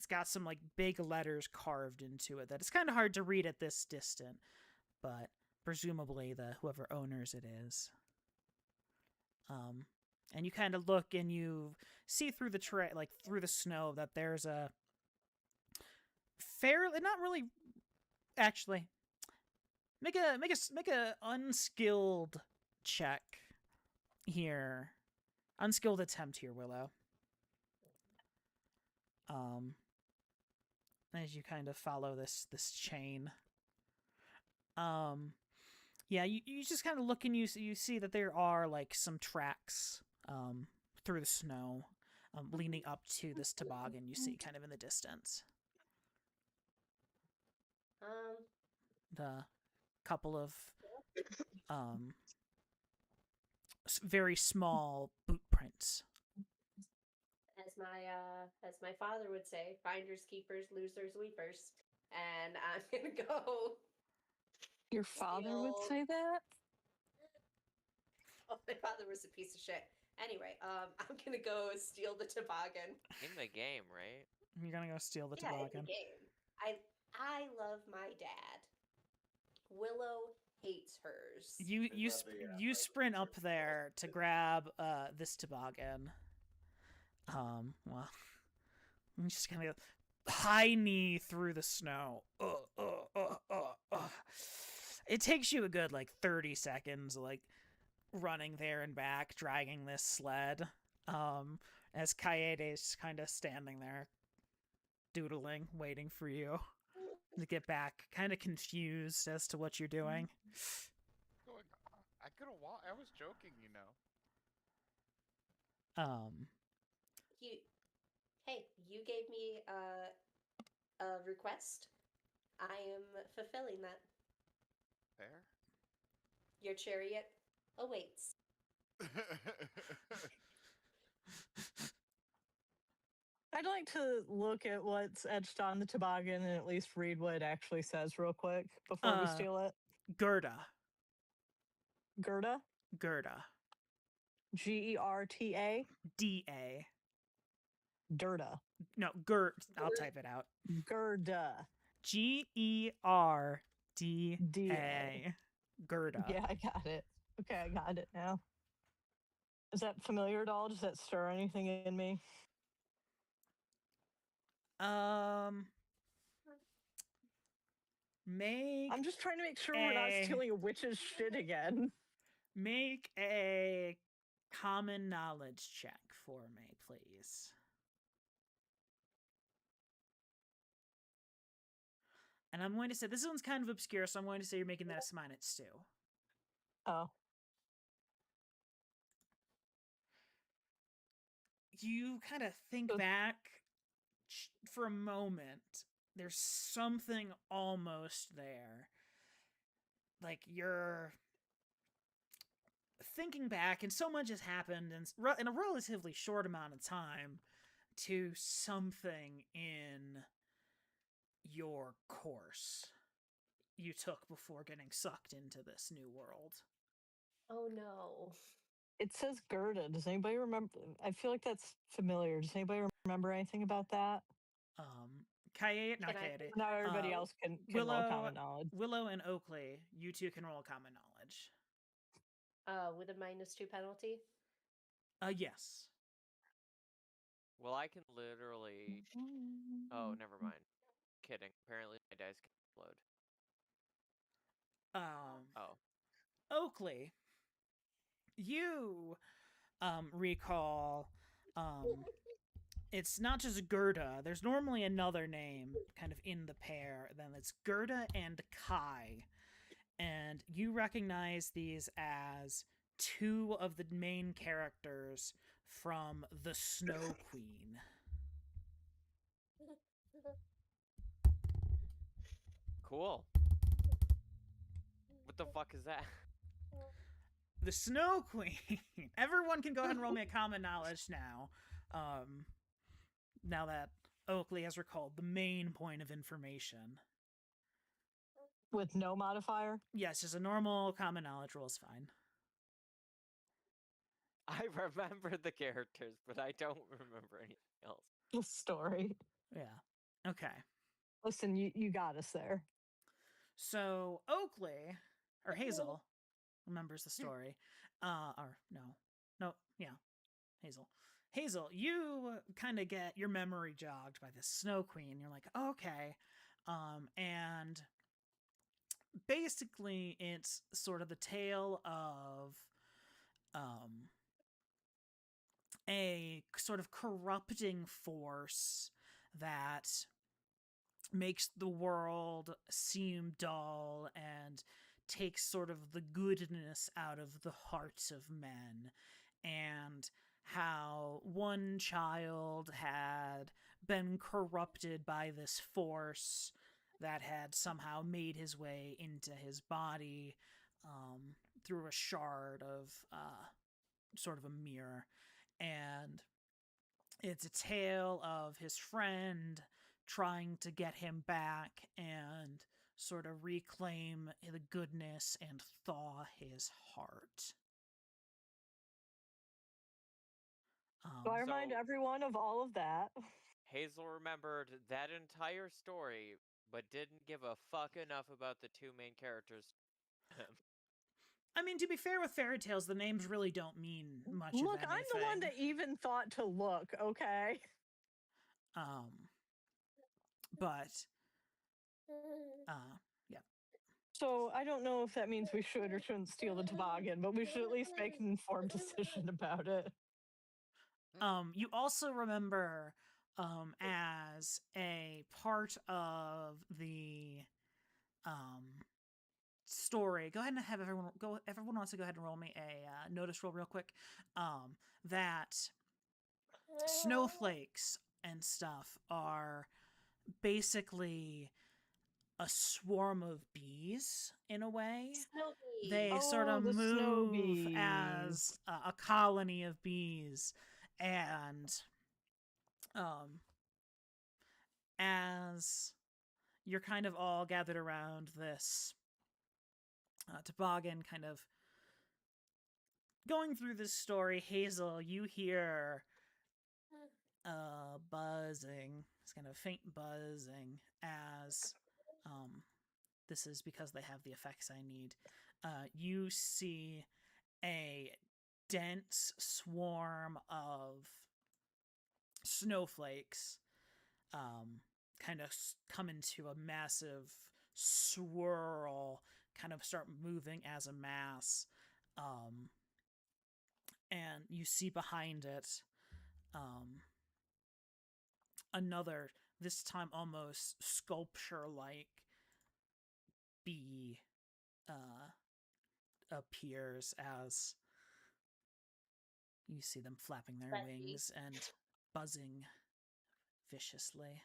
got some like big letters carved into it that it's kind of hard to read at this distance, but presumably whoever owners it is. And you kind of look and you see through the through the snow that there's a fairly not really actually make a unskilled check here. Unskilled attempt here, Willow. As you kind of follow this chain. Yeah, you just kind of look and you see that there are like some tracks through the snow leading up to this toboggan you see kind of in the distance. The couple of very small boot prints. As my father would say, finders keepers, losers weepers. And I'm gonna go. Your father would say that? Oh, my father was a piece of shit. Anyway, I'm gonna go steal the toboggan. In the game, right? You're gonna go steal the Yeah, toboggan. in the game. I love my dad. Willow hates hers. You sprint up there to grab this toboggan. Well, I'm just gonna high knee through the snow. It takes you a good like 30 seconds, like running there and back, dragging this sled. As Kaede's kind of standing there, doodling, waiting for you to get back, kind of confused as to what you're doing. I could have walked. I was joking, you know. You gave me a request. I am fulfilling that. Fair. Your chariot awaits. I'd like to look at what's etched on the toboggan and at least read what it actually says real quick before we steal it. Gerda. Gerda? Gerda. Gerta? D-A. Dirta. No, Gert. I'll type it out. Gerda. G-E-R-D-A. Gerda. Yeah, I got it. Okay, I got it now. Is that familiar at all? Does that stir anything in me? I'm just trying to make sure we're not stealing a witch's shit again. Make a common knowledge check for me, please. And I'm going to say, this one's kind of obscure, so I'm going to say you're making that a -2. Oh. You kind of think back for a moment. There's something almost there. Like, you're thinking back, and so much has happened in a relatively short amount of time to something in your course you took before getting sucked into this new world. Oh no. It says Gerda. Does anybody remember? I feel like that's familiar. Does anybody remember anything about that? Kaede, not Kaede. Not everybody else can roll common knowledge. Willow and Oakley, you two can roll common knowledge. With a -2 penalty? Yes. Well, I can literally... Oh, never mind. kidding. Apparently my dice can explode. Oh. Oakley, you recall it's not just Gerda. There's normally another name kind of in the pair. Then it's Gerda and Kai. And you recognize these as two of the main characters from The Snow Queen. Cool. What the fuck is that? The Snow Queen. Everyone can go ahead and roll me a common knowledge now. Now that Oakley has recalled the main point of information. With no modifier? Yes, just a normal common knowledge roll is fine. I remember the characters, but I don't remember anything else. The story. Yeah. Okay. Listen, you got us there. So Oakley, or Hazel, remembers the story. Hazel. Hazel, you kind of get your memory jogged by this Snow Queen. You're like, okay. And basically it's sort of the tale of a sort of corrupting force that makes the world seem dull and takes sort of the goodness out of the hearts of men, and how one child had been corrupted by this force that had somehow made his way into his body through a shard of sort of a mirror. And it's a tale of his friend trying to get him back and sort of reclaim the goodness and thaw his heart. Do I remind everyone of all of that? Hazel remembered that entire story, but didn't give a fuck enough about the two main characters. I mean, to be fair with fairy tales, the names really don't mean much Look, of anything. I'm the one that even thought to look, okay? But, yeah. So I don't know if that means we should or shouldn't steal the toboggan, but we should at least make an informed decision about it. You also remember, as a part of the, story, go ahead and have everyone wants to go ahead and roll me a notice roll real quick, that snowflakes and stuff are basically a swarm of bees in a way. They sort of move as a colony of bees, and as you're kind of all gathered around this toboggan, kind of going through this story, Hazel, you hear buzzing. It's kind of faint buzzing, as this is because they have the effects I need. You see a dense swarm of snowflakes kind of come into a massive swirl, kind of start moving as a mass, and you see behind it another, this time almost sculpture-like bee appears, as you see them flapping their wings and buzzing viciously.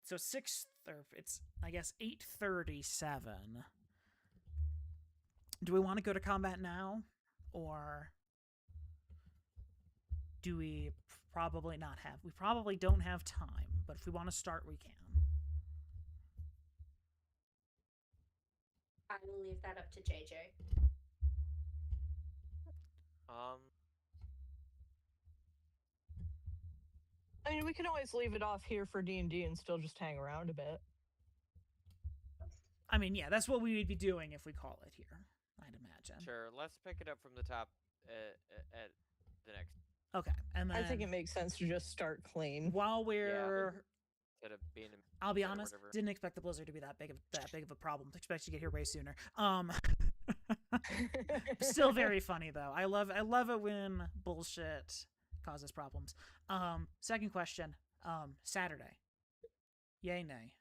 So it's I guess 8:37. Do we want to go to combat now, or do we probably not have? We probably don't have time, but if we want to start, we can. I will leave that up to JJ. I mean, we can always leave it off here for D&D and still just hang around a bit. I mean, yeah, that's what we would be doing if we call it here, I'd imagine. Sure, let's pick it up from the top at the next Okay, and then I think it makes sense to just start clean. while we're, Instead of being in I'll be or honest, whatever. didn't expect the blizzard to be that big of a problem. Expect you to get here way sooner. Still very funny though. I love it when bullshit causes problems. Second question. Saturday. Yay, nay.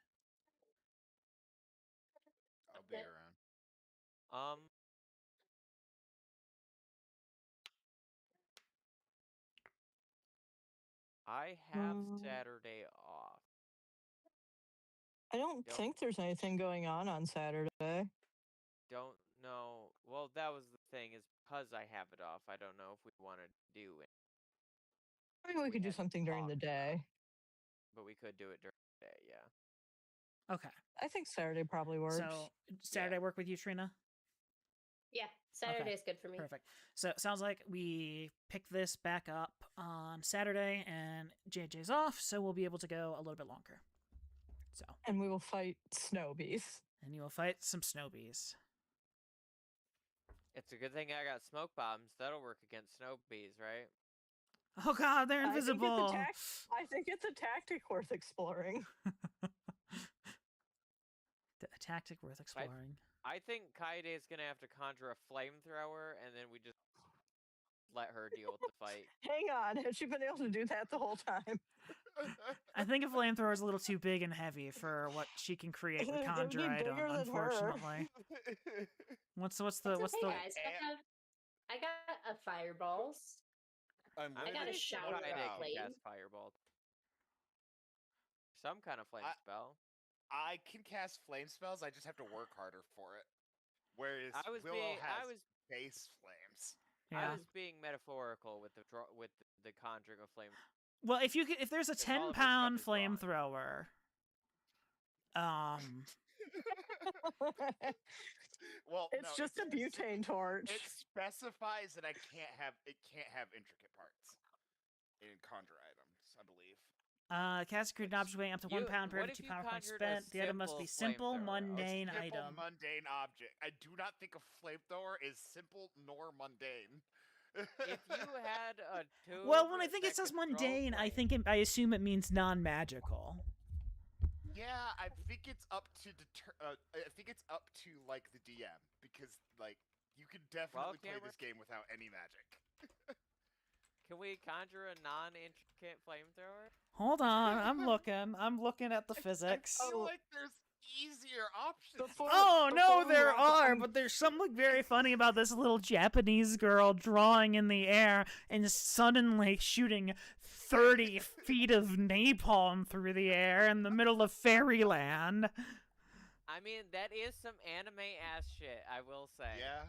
I'll be around. I have Mm. Saturday off. I don't Yep. think there's anything going on Saturday. Don't know. Well, that was the thing, is because I have it off, I don't know if we want to do it. I mean, we could do hadn't something during the talked about day. it, but we could do it during the day, yeah. Okay. I think Saturday probably works. So Saturday work with you, Trina? Yeah, Saturday's good for me. Perfect. So it sounds like we pick this back up on Saturday, and JJ's off, so we'll be able to go a little bit longer. So. And we will fight snow bees. And you will fight some snow bees. It's a good thing I got smoke bombs. That'll work against snow bees, right? Oh god, they're invisible. I think it's a tactic worth exploring. A tactic worth exploring. I think Kaede is gonna have to conjure a flamethrower, and then we just let her deal with the fight. Hang on, has she been able to do that the whole time? I think a flamethrower is a little too big and heavy for what she can create with It would conjure be item. bigger than her. Unfortunately, what's the It's okay, guys. I got a fireballs. I'm I'm I got pretty a sure shower Kaede of can flame. cast fireball. Some kind of flame spell. I can cast flame spells. I just have to work harder for it. Whereas Willow has base flames. I was being metaphorical with the conjuring of flame. Well, if there's a 10-pound flamethrower, well, it's just a butane torch. It specifies that it can't have intricate parts in conjure items, I believe. Cast a created object weighing up to 1 pound per every 2 power points spent. The item must be simple, mundane item. Mundane object. I do not think a flamethrower is simple nor mundane. If you had a tube, well, when I think it says mundane, I assume it means non-magical. Yeah, I think it's up to like the DM, because like you can definitely play this game without any magic. Can we conjure a non-intricate flamethrower? Hold on, I'm looking at the physics. I feel like there's easier options. There are, but there's something very funny about this little Japanese girl drawing in the air and suddenly shooting 30 feet of napalm through the air in the middle of fairyland. I mean, that is some anime-ass shit, I will say. Yeah.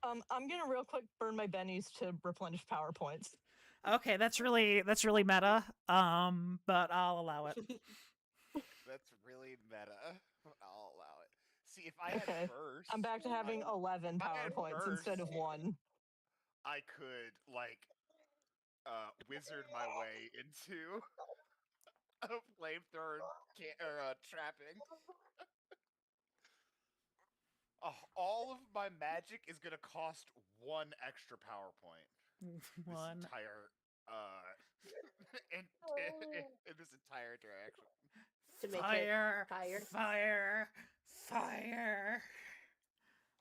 I'm gonna real quick burn my bennies to replenish power points. Okay, that's really meta. But I'll allow it. That's really meta. I'll allow it. See, if I had burst, I'm back to having 11 power points instead of 1. I could wizard my way into a flamethrower trapping. All of my magic is gonna cost 1 extra power point. One. This entire in this entire interaction. To make Fire! it Fire!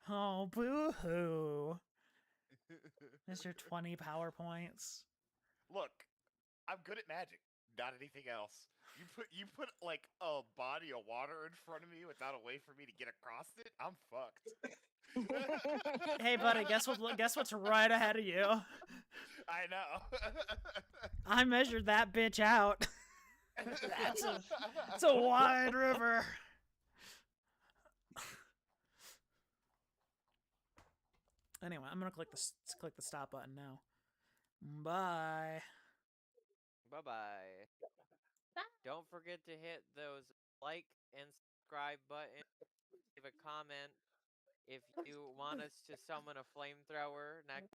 Oh, boo-hoo. There's your 20 power points. Look, I'm good at magic, not anything else. You put like a body of water in front of me without a way for me to get across it, I'm fucked. Hey, buddy, guess what's right ahead of you? I know. I measured that bitch out. It's a wide river. Anyway, I'm gonna click the stop button now. Bye. Bye-bye. Don't forget to hit those like and subscribe button. Leave a comment if you want us to summon a flamethrower next